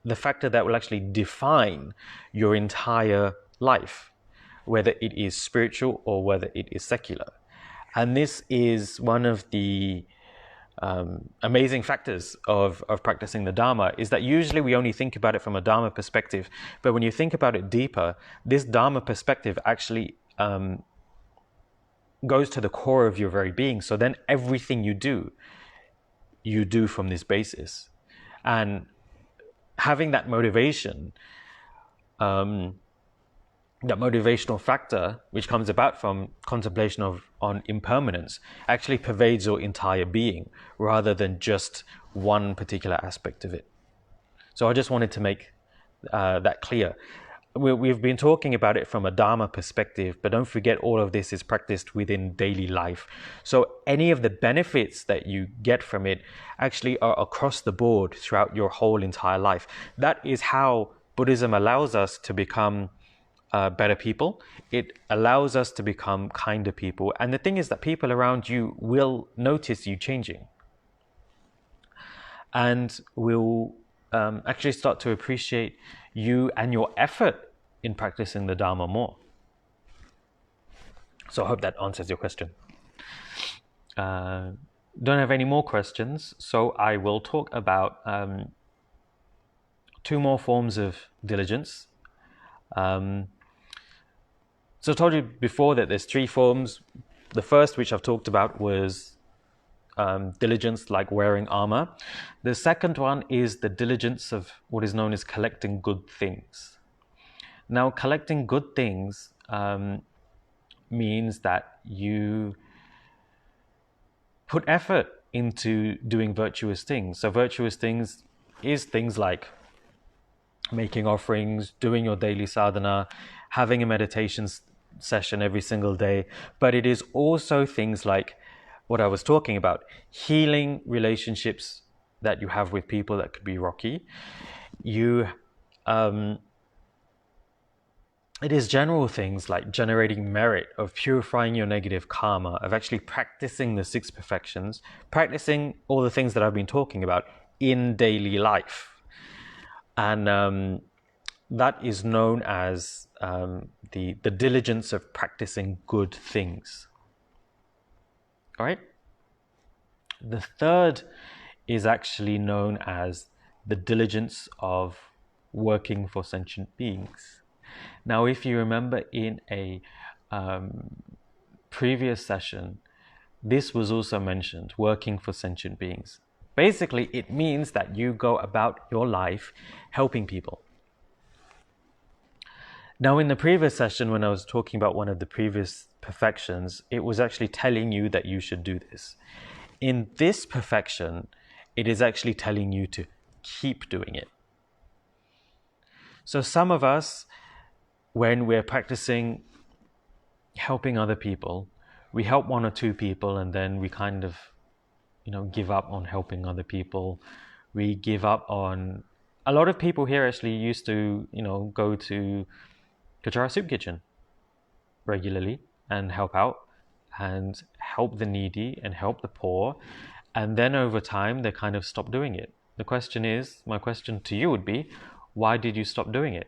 the factor that will actually define your entire life, whether it is spiritual or whether it is secular. And this is one of the amazing factors of practicing the Dharma, is that usually we only think about it from a Dharma perspective. But when you think about it deeper, this Dharma perspective actually goes to the core of your very being. So then everything you do from this basis. And having that motivation, that motivational factor, which comes about from contemplation on impermanence, actually pervades your entire being rather than just one particular aspect of it. So I just wanted to make that clear. We've been talking about it from a Dharma perspective, but don't forget all of this is practiced within daily life. So any of the benefits that you get from it actually are across the board throughout your whole entire life. That is how Buddhism allows us to become better people. It allows us to become kinder people. And the thing is that people around you will notice you changing, and will actually start to appreciate you and your effort in practicing the Dharma more. So I hope that answers your question. Don't have any more questions, so I will talk about two more forms of diligence. So I told you before that there's three forms. The first, which I've talked about, was diligence like wearing armor. The second one is the diligence of what is known as collecting good things. Now, collecting good things means that you put effort into doing virtuous things. So virtuous things is things like making offerings, doing your daily sadhana, having a meditation session every single day. But it is also things like what I was talking about, healing relationships that you have with people that could be rocky. It is general things like generating merit, of purifying your negative karma, of actually practicing the six perfections, practicing all the things that I've been talking about in daily life. And that is known as the diligence of practicing good things. All right? The third is actually known as the diligence of working for sentient beings. Now, if you remember in a previous session, this was also mentioned, working for sentient beings. Basically, it means that you go about your life helping people. Now, in the previous session, when I was talking about one of the previous perfections, it was actually telling you that you should do this. In this perfection, it is actually telling you to keep doing it. So some of us, when we're practicing helping other people, we help one or two people and then we kind of, give up on helping other people. We give up on... A lot of people here actually used to, go to Kechara soup kitchen regularly and help out and help the needy and help the poor. And then over time, they kind of stop doing it. My question to you would be, why did you stop doing it?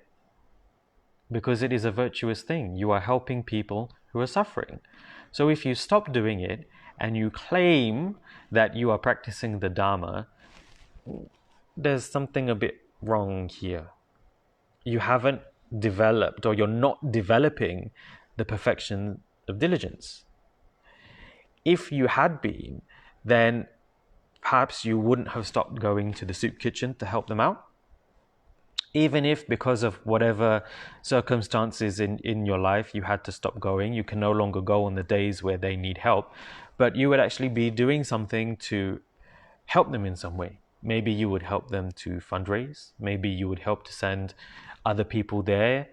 Because it is a virtuous thing. You are helping people who are suffering. So if you stop doing it and you claim that you are practicing the Dharma, there's something a bit wrong here. You haven't developed, or you're not developing the perfection of diligence. If you had been, then perhaps you wouldn't have stopped going to the soup kitchen to help them out. Even if because of whatever circumstances in your life you had to stop going, you can no longer go on the days where they need help, but you would actually be doing something to help them in some way. Maybe you would help them to fundraise. Maybe you would help to send other people there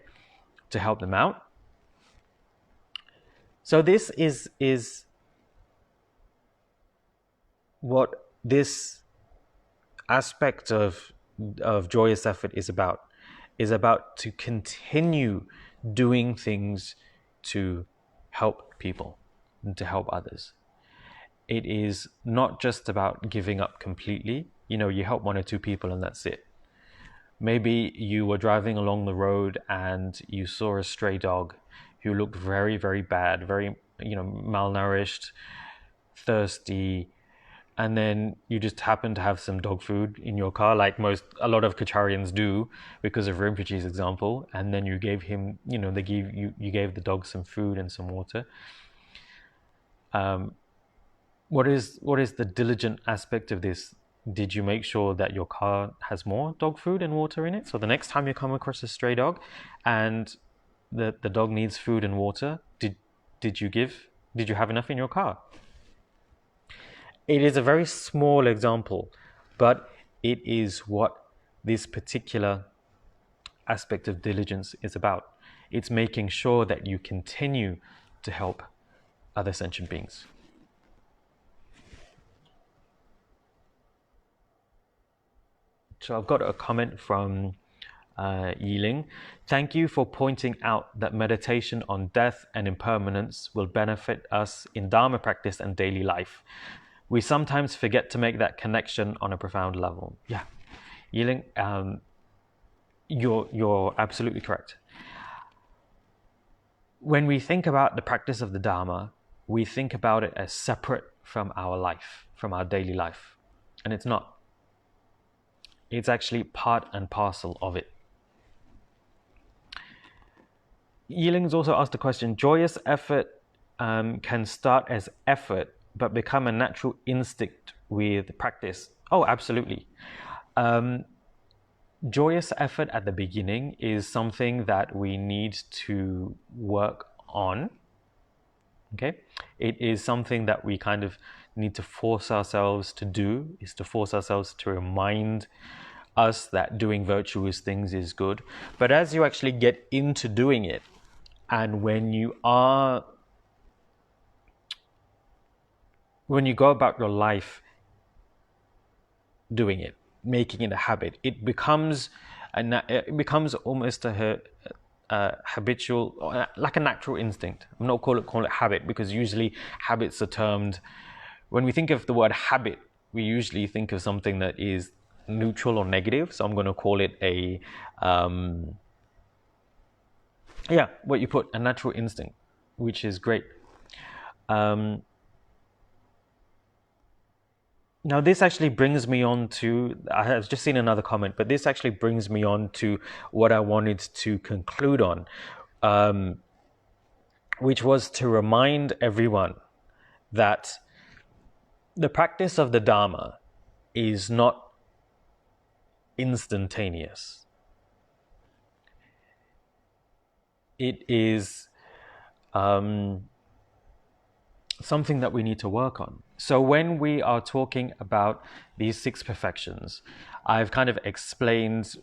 to help them out. So this is what this aspect of joyous effort is about to continue doing things to help people and to help others. It is not just about giving up completely. You help one or two people and that's it. Maybe you were driving along the road and you saw a stray dog who looked very, very bad, very, malnourished, thirsty, and then you just happen to have some dog food in your car, like a lot of Kecharians do because of Rinpoche's example, and then you gave him, you gave the dog some food and some water. What is the diligent aspect of this? Did you make sure that your car has more dog food and water in it? So the next time you come across a stray dog and the dog needs food and water, did you have enough in your car? It is a very small example, but it is what this particular aspect of diligence is about. It's making sure that you continue to help other sentient beings. So I've got a comment from Yiling. Thank you for pointing out that meditation on death and impermanence will benefit us in Dharma practice and daily life. We sometimes forget to make that connection on a profound level. Yeah, Yiling, you're absolutely correct. When we think about the practice of the Dharma, we think about it as separate from our life, from our daily life. And it's not. It's actually part and parcel of it. Yiling's also asked the question, joyous effort can start as effort but become a natural instinct with practice. Oh, absolutely. Joyous effort at the beginning is something that we need to work on. Okay? It is something that we kind of need to force ourselves to do, is to force ourselves to remind us that doing virtuous things is good. But as you actually get into doing it, and when you go about your life doing it, making it a habit, it becomes almost a habitual, like a natural instinct. I'm not call it habit, because usually habits are termed, when we think of the word habit, we usually think of something that is neutral or negative. So I'm going to call it a yeah, what you put, a natural instinct, which is great. Now, this actually brings me on to, I have just seen another comment, but this actually brings me on to what I wanted to conclude on, which was to remind everyone that the practice of the Dharma is not instantaneous. It is something that we need to work on. So when we are talking about these 6 perfections, I've kind of explained,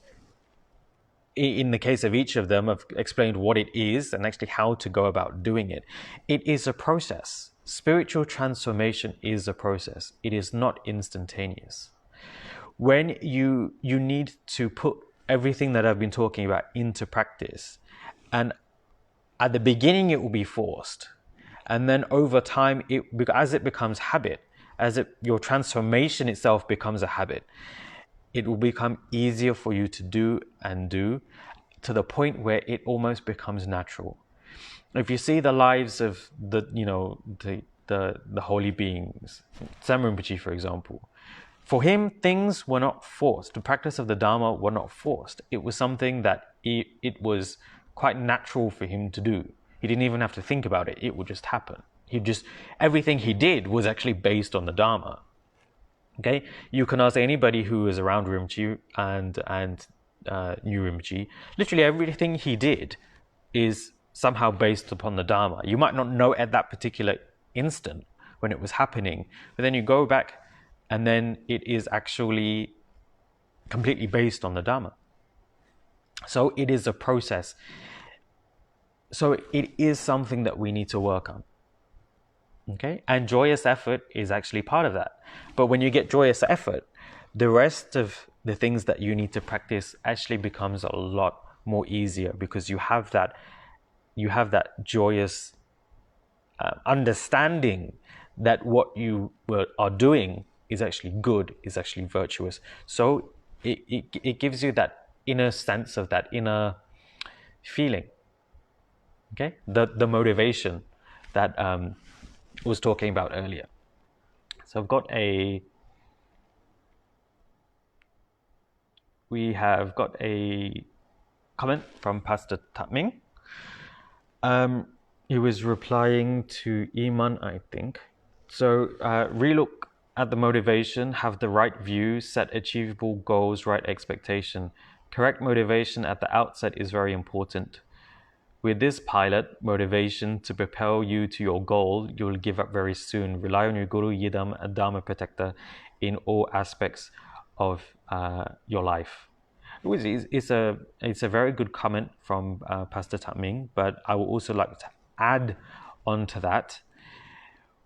in the case of each of them, I've explained what it is and actually how to go about doing it. It is a process. Spiritual transformation is a process. It is not instantaneous. When you need to put everything that I've been talking about into practice, and at the beginning it will be forced, and then over time, as it becomes habit, your transformation itself becomes a habit, it will become easier for you to do to the point where it almost becomes natural. If you see the lives of the holy beings, Tsamrin Rinpoche, for example, for him, things were not forced. The practice of the Dharma were not forced. It was something that it was quite natural for him to do. He didn't even have to think about it. It would just happen. Everything he did was actually based on the Dharma. Okay, you can ask anybody who was around Rinpoche and knew Rinpoche. Literally everything he did is somehow based upon the Dharma. You might not know at that particular instant when it was happening, but then you go back and then it is actually completely based on the Dharma. So it is a process. So it is something that we need to work on. Okay, and joyous effort is actually part of that. But when you get joyous effort, the rest of the things that you need to practice actually becomes a lot more easier, because you have that joyous understanding that what you are doing is actually good, is actually virtuous. So it gives you that inner sense of that inner feeling. Okay, the motivation that was talking about earlier. So we have got a comment from Pastor Tatming. He was replying to Iman, I think. So relook at the motivation, have the right view, set achievable goals, right expectation. Correct motivation at the outset is very important. With this pilot motivation to propel you to your goal, you'll give up very soon. Rely on your Guru, Yidam, and Dharma protector in all aspects of your life. It's a very good comment from Pastor Tatming, but I would also like to add on to that.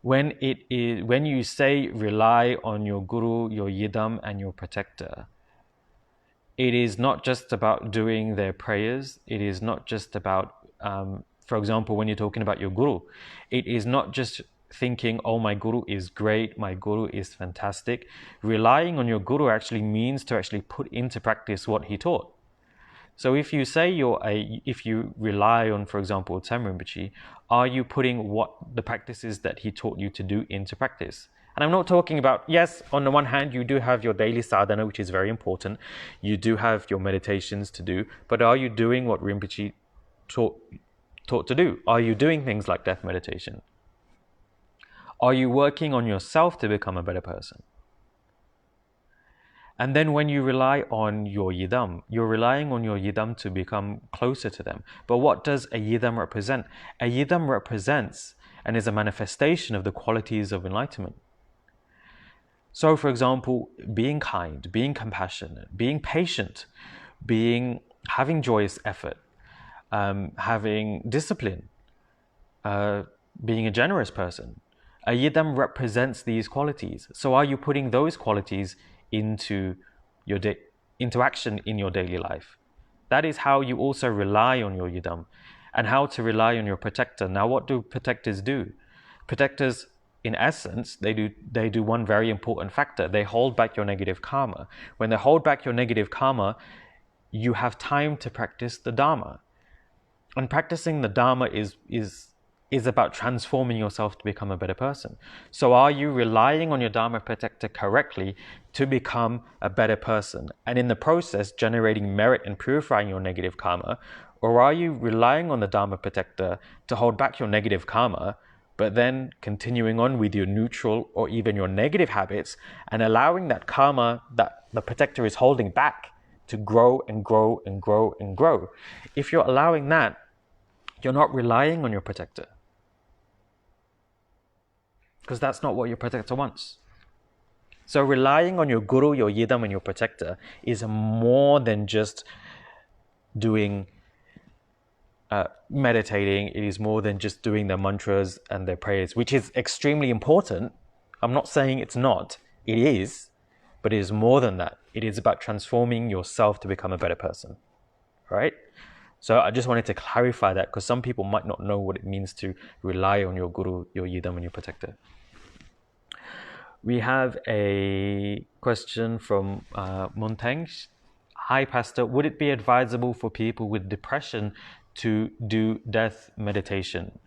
When you say rely on your Guru, your Yidam, and your protector, it is not just about doing their prayers. It is not just about, for example, when you're talking about your Guru, it is not just thinking, oh, my Guru is great, my Guru is fantastic. Relying on your Guru actually means to actually put into practice what he taught. So if you say if you rely on, for example, Tsamrin Rinpoche, are you putting what the practices that he taught you to do into practice? And I'm not talking about, yes, on the one hand, you do have your daily sadhana, which is very important. You do have your meditations to do, but are you doing what Rinpoche taught to do? Are you doing things like death meditation? Are you working on yourself to become a better person? And then when you rely on your Yidam, you're relying on your Yidam to become closer to them. But what does a Yidam represent? A Yidam represents and is a manifestation of the qualities of enlightenment. So, for example, being kind, being compassionate, being patient, having joyous effort, having discipline, being a generous person. A Yidam represents these qualities. So are you putting those qualities into action in your daily life? That is how you also rely on your Yidam, and how to rely on your protector. Now, what do protectors do? Protectors, in essence, they do one very important factor. They hold back your negative karma. When they hold back your negative karma, you have time to practice the Dharma. And practicing the Dharma is about transforming yourself to become a better person. So are you relying on your Dharma protector correctly to become a better person, and in the process generating merit and purifying your negative karma? Or are you relying on the Dharma protector to hold back your negative karma, but then continuing on with your neutral or even your negative habits and allowing that karma that the protector is holding back to grow and grow and grow and grow? If you're allowing that, you're not relying on your protector, because that's not what your protector wants. So relying on your guru, your yidam, and your protector is more than just doing meditating. It is more than just doing their mantras and their prayers, which is extremely important. I'm not saying it's not. It is, but it is more than that. It is about transforming yourself to become a better person, right? So I just wanted to clarify that, because some people might not know what it means to rely on your guru, your yidam, and your protector. We have a question from Montang. Hi, Pastor. Would it be advisable for people with depression to do death meditation?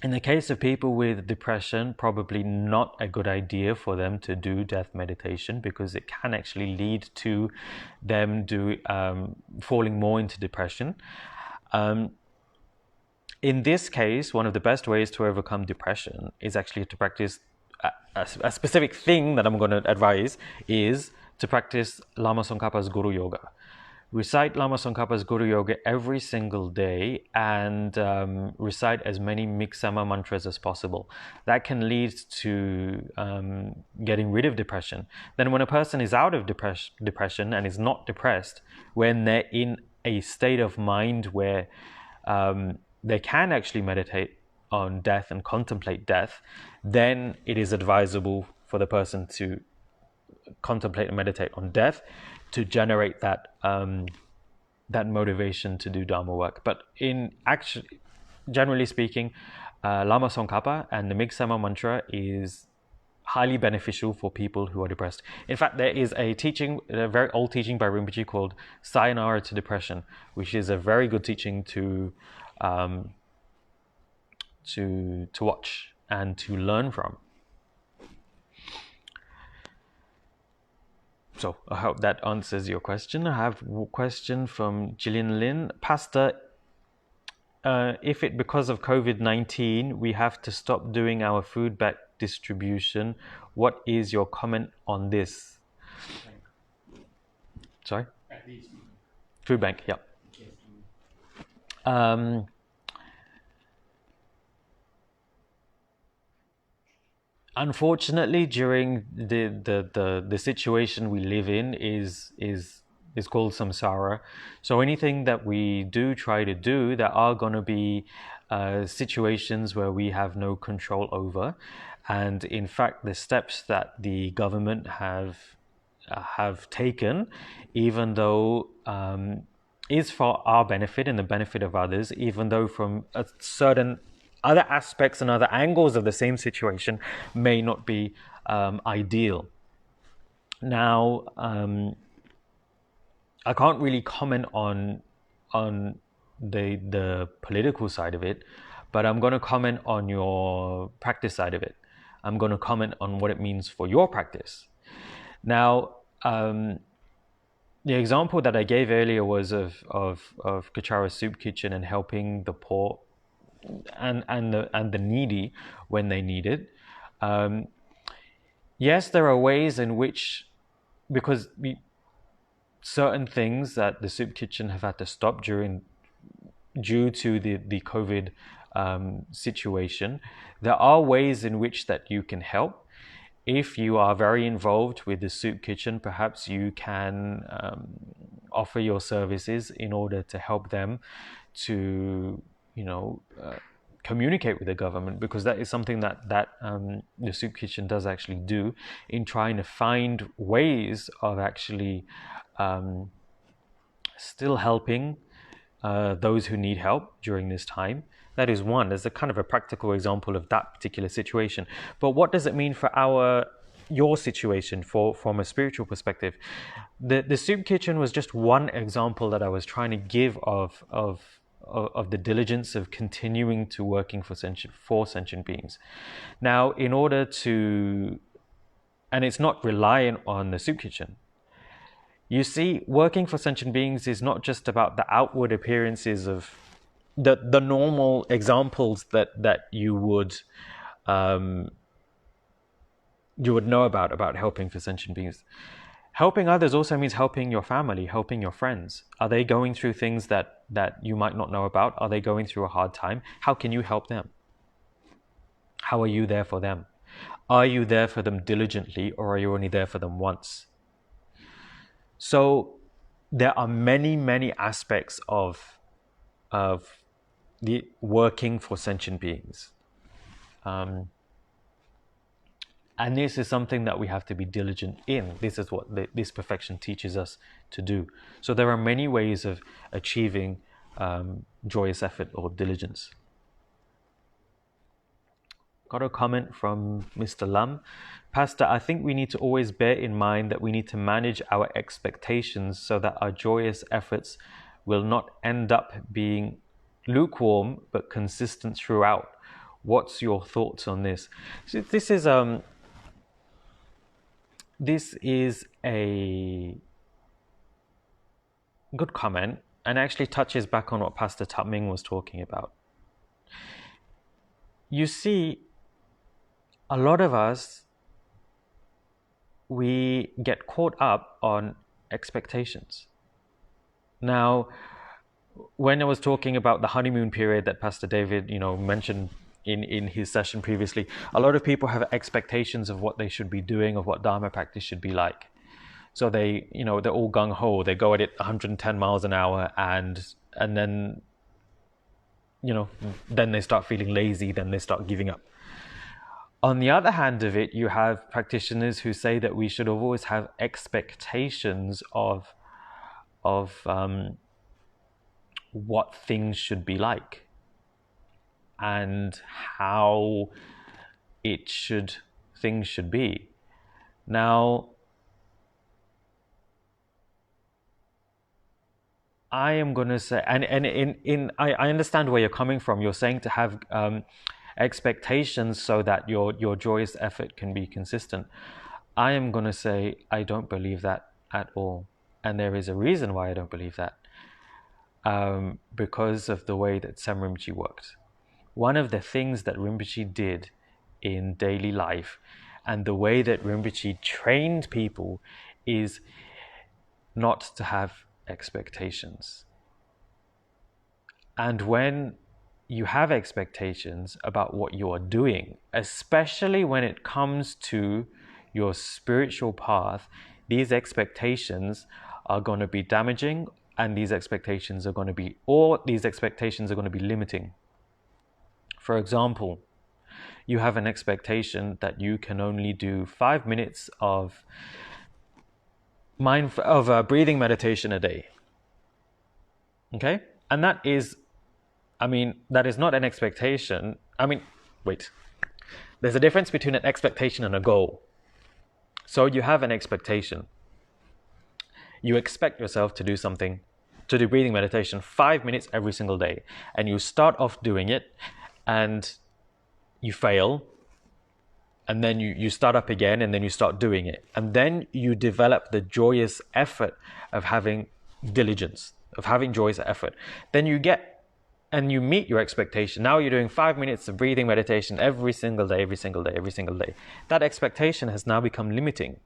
In the case of people with depression, probably not a good idea for them to do death meditation, because it can actually lead to them falling more into depression. In this case, one of the best ways to overcome depression is actually to practice a specific thing that I'm going to advise is to practice Lama Tsongkhapa's Guru Yoga. Recite Lama Tsongkhapa's Guru Yoga every single day, and recite as many Miksama mantras as possible. That can lead to getting rid of depression. Then when a person is out of depression and is not depressed, when they're in a state of mind where they can actually meditate on death and contemplate death, then it is advisable for the person to contemplate and meditate on death to generate that motivation to do Dharma work. But generally speaking, Lama Tsongkhapa and the Miksama mantra is highly beneficial for people who are depressed. In fact, there is a very old teaching by Rinpoche called Sayonara to Depression, which is a very good teaching to watch and to learn from. So I hope that answers your question. I have a question from Gillian Lin. Pastor, if it because of COVID-19 we have to stop doing our food bag distribution, what is your comment on this? Sorry? Food bank, yeah. Unfortunately, during the situation we live in is called samsara. So anything that we try to do, there are going to be situations where we have no control over. And in fact, the steps that the government have taken, even though is for our benefit and the benefit of others, even though from a certain other aspects and other angles of the same situation may not be ideal. Now, I can't really comment on the political side of it, but I'm going to comment on your practice side of it. I'm going to comment on what it means for your practice. Now, the example that I gave earlier was of Kechara Soup Kitchen and helping the poor and the needy when they need it. Yes, there are ways in which, because certain things that the soup kitchen have had to stop due to the COVID situation, there are ways in which that you can help. If you are very involved with the soup kitchen, perhaps you can offer your services in order to help them to communicate with the government, because that is something that the soup kitchen does actually do in trying to find ways of actually still helping those who need help during this time. That is one. There's a kind of a practical example of that particular situation. But what does it mean for our your situation from a spiritual perspective. The soup kitchen was just one example that I was trying to give of the diligence of continuing to working for sentient beings. Now, in order to, and it's not reliant on the soup kitchen. You see, working for sentient beings is not just about the outward appearances of the normal examples that you would know about helping for sentient beings. Helping others also means helping your family, helping your friends. Are they going through things that you might not know about? Are they going through a hard time? How can you help them? How are you there for them? Are you there for them diligently, or are you only there for them once? So there are many aspects of the working for sentient beings. And this is something that we have to be diligent in. This is what this perfection teaches us to do. So there are many ways of achieving joyous effort or diligence. Got a comment from Mr. Lam. Pastor, I think we need to always bear in mind that we need to manage our expectations so that our joyous efforts will not end up being lukewarm but consistent throughout. What's your thoughts on this? So this is a good comment, and actually touches back on what Pastor Tatming was talking about. You see, a lot of us, we get caught up on expectations. Now, when I was talking about the honeymoon period that Pastor David, mentioned in his session previously, a lot of people have expectations of what they should be doing, of what Dharma practice should be like. So they, they're all gung-ho. They go at it 110 miles an hour, and then, then they start feeling lazy, then they start giving up. On the other hand of it, you have practitioners who say that we should always have expectations of what things should be like and how things should be. Now, I am going to say, and I understand where you're coming from. You're saying to have expectations so that your joyous effort can be consistent. I am going to say I don't believe that at all, and there is a reason why I don't believe that. Because of the way that Sem Rinpoche worked. One of the things that Rinpoche did in daily life, and the way that Rinpoche trained people, is not to have expectations. And when you have expectations about what you are doing, especially when it comes to your spiritual path, these expectations are going to be damaging, and these expectations are going to be limiting. For example, you have an expectation that you can only do 5 minutes of breathing meditation a day. Okay? And that is not an expectation. There's a difference between an expectation and a goal. So you have an expectation. You expect yourself to do breathing meditation 5 minutes every single day. And you start off doing it, and you fail. And then you start up again, and then you start doing it. And then you develop the joyous effort of having diligence, of having joyous effort. Then you meet your expectation. Now you're doing 5 minutes of breathing meditation every single day. That expectation has now become limiting,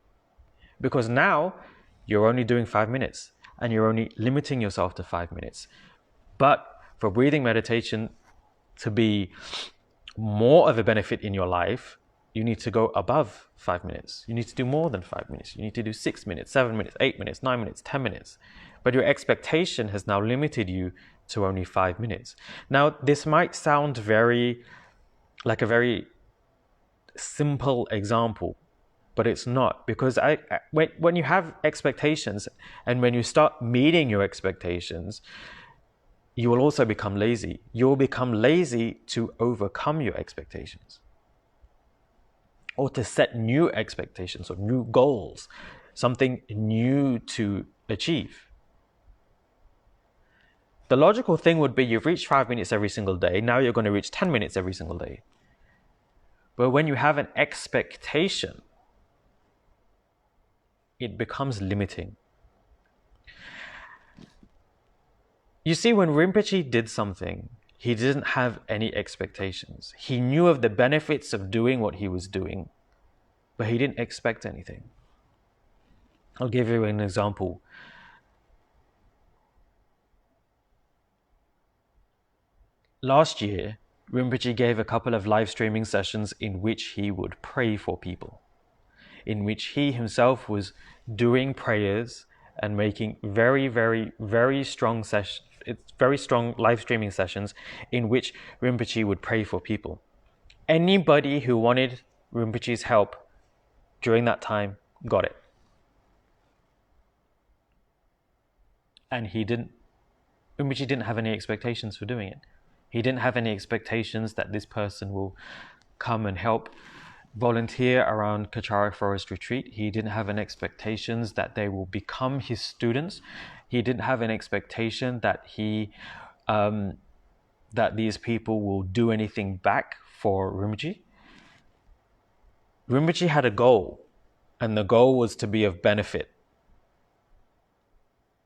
because now you're only doing 5 minutes, and you're only limiting yourself to 5 minutes. But for breathing meditation to be more of a benefit in your life, you need to go above 5 minutes. You need to do more than 5 minutes. You need to do 6 minutes, 7 minutes, 8 minutes, 9 minutes, 10 minutes. But your expectation has now limited you to only 5 minutes. Now, this might sound like a very simple example, but it's not, because when you have expectations, and when you start meeting your expectations, you will also become lazy. You will become lazy to overcome your expectations. or to set new expectations or new goals, something new to achieve. The logical thing would be you've reached 5 minutes every single day, now you're going to reach 10 minutes every single day. But when you have an expectation, it becomes limiting. You see, when Rinpoche did something, he didn't have any expectations. He knew of the benefits of doing what he was doing, but he didn't expect anything. I'll give you an example. Last year, Rinpoche gave a couple of live streaming sessions in which he would pray for people, in which he himself was doing prayers and making very strong live streaming sessions in which Rinpoche would pray for people. Anybody who wanted Rinpoche's help during that time got it. And Rinpoche didn't have any expectations for doing it. He didn't have any expectations that this person will come and help volunteer around Kechara Forest Retreat. He didn't have any expectations that they will become his students. He didn't have an expectation that that these people will do anything back for Rinpoche. Rinpoche had a goal, and the goal was to be of benefit.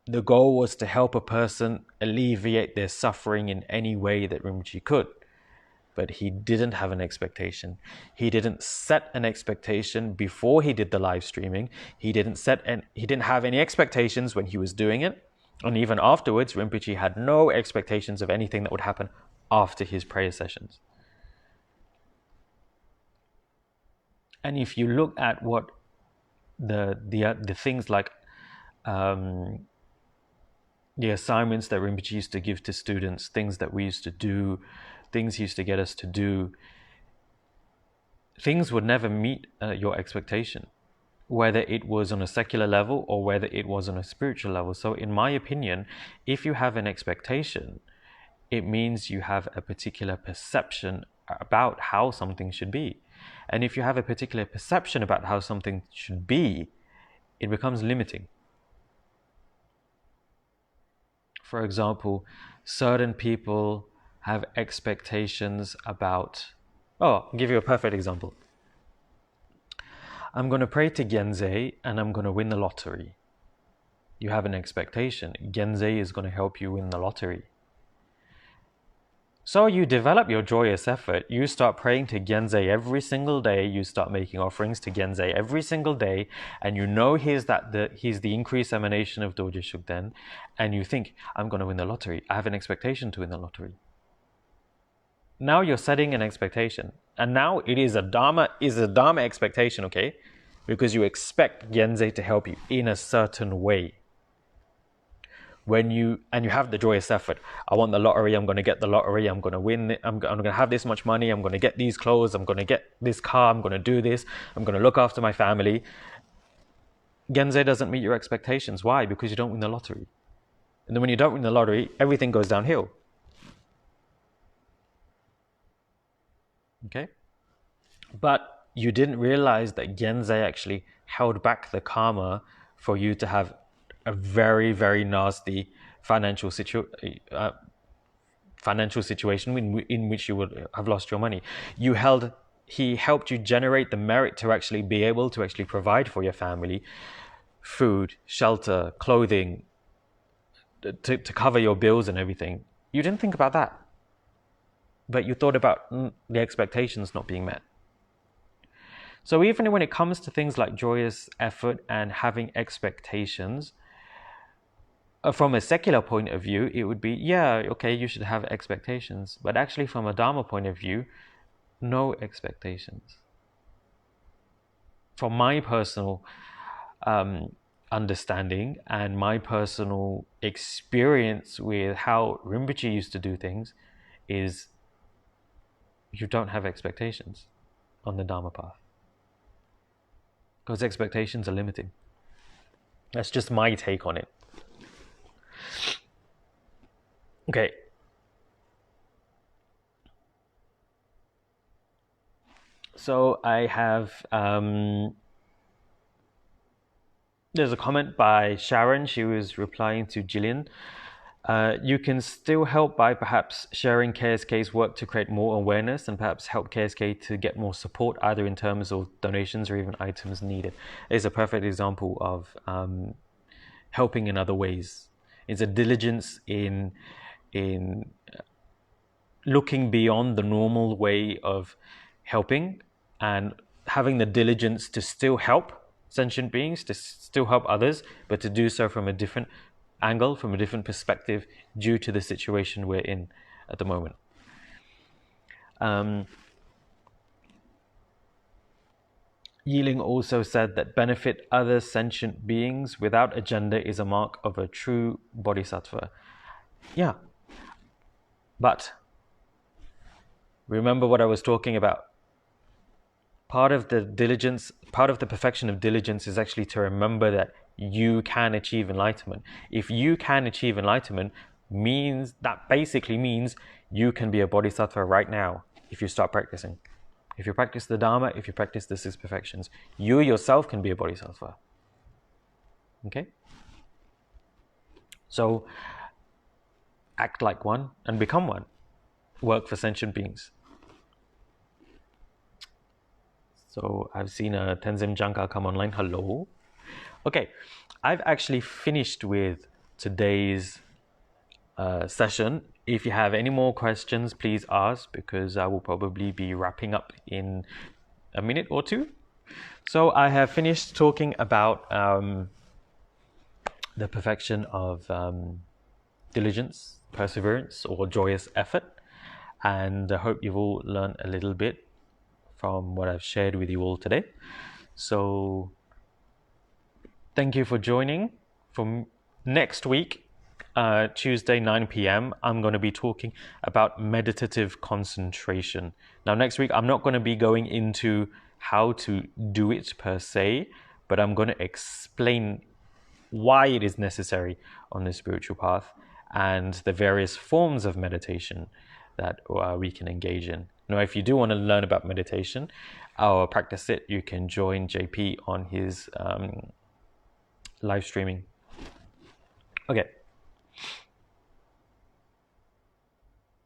The goal was to help a person alleviate their suffering in any way that Rinpoche could. But he didn't have an expectation. He didn't set an expectation before he did the live streaming. He didn't have any expectations when he was doing it. And even afterwards, Rinpoche had no expectations of anything that would happen after his prayer sessions. And if you look at what the things like the assignments that Rinpoche used to give to students, things that we used to do, things he used to get us to do, things would never meet your expectation, whether it was on a secular level or whether it was on a spiritual level. So in my opinion, if you have an expectation, it means you have a particular perception about how something should be. And if you have a particular perception about how something should be, it becomes limiting. For example, certain people have expectations about... I'll give you a perfect example. I'm going to pray to Genze and I'm going to win the lottery. You have an expectation. Genze is going to help you win the lottery. So you develop your joyous effort. You start praying to Genze every single day. You start making offerings to Genze every single day. And you know he's the increased emanation of Dorje Shugden. And you think, I'm going to win the lottery. I have an expectation to win the lottery. Now you're setting an expectation. And now it is a Dharma expectation, okay? Because you expect Genze to help you in a certain way. And you have the joyous effort. I want the lottery, I'm going to get the lottery, I'm going to win it, I'm going to have this much money, I'm going to get these clothes, I'm going to get this car, I'm going to do this, I'm going to look after my family. Genze doesn't meet your expectations. Why? Because you don't win the lottery. And then when you don't win the lottery, everything goes downhill. Okay? But you didn't realize that Genze actually held back the karma for you to have a very nasty financial situation in which you would have lost your money. He helped you generate the merit to actually be able to actually provide for your family food, shelter, clothing, to cover your bills and everything. You didn't think about that, but you thought about the expectations not being met. So even when it comes to things like joyous effort and having expectations, from a secular point of view, it would be, you should have expectations. But actually from a Dharma point of view, no expectations. From my personal understanding and my personal experience with how Rinpoche used to do things is you don't have expectations on the Dharma path. Because expectations are limiting. That's just my take on it. Okay. So I have, there's a comment by Sharon. She was replying to Jillian. You can still help by perhaps sharing KSK's work to create more awareness and perhaps help KSK to get more support, either in terms of donations or even items needed. It's a perfect example of helping in other ways. It's a diligence in looking beyond the normal way of helping and having the diligence to still help sentient beings, to still help others, but to do so from a different angle, from a different perspective, due to the situation we're in at the moment. Yiling also said that benefit other sentient beings without agenda is a mark of a true bodhisattva. Yeah. But remember what I was talking about. Part of the diligence, part of the perfection of diligence is actually to remember that you can achieve enlightenment. If you can achieve enlightenment, basically means you can be a bodhisattva right now if you start practicing. If you practice the Dharma, if you practice the 6 perfections, you yourself can be a bodhisattva. Okay? So, act like one and become one. Work for sentient beings. So, I've seen a Tenzin Janka come online. Hello. Okay, I've actually finished with today's session. If you have any more questions, please ask, because I will probably be wrapping up in a minute or two. So I have finished talking about the perfection of diligence, perseverance, or joyous effort. And I hope you've all learned a little bit from what I've shared with you all today. So thank you for joining. From next week, Tuesday 9 p.m, I'm going to be talking about meditative concentration. Now next week I'm not going to be going into how to do it per se, but I'm going to explain why it is necessary on the spiritual path and the various forms of meditation that we can engage in. Now if you do want to learn about meditation or practice it, you can join JP on his live streaming. Okay.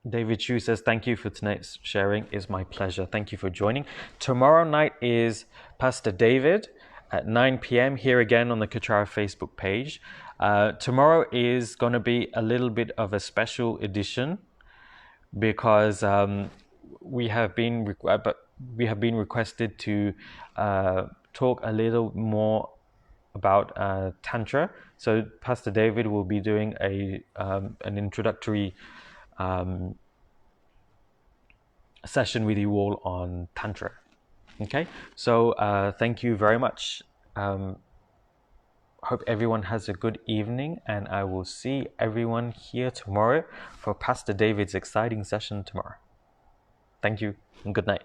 David Chu says, thank you for tonight's sharing. It's my pleasure. Thank you for joining. Tomorrow night is Pastor David at 9 p.m. here again on the Kechara Facebook page. Tomorrow is going to be a little bit of a special edition because we have been requested to talk a little more about Tantra. So Pastor David will be doing an introductory session with you all on Tantra. Okay, so thank you very much. Hope everyone has a good evening, and I will see everyone here tomorrow for Pastor David's exciting session tomorrow. Thank you and good night.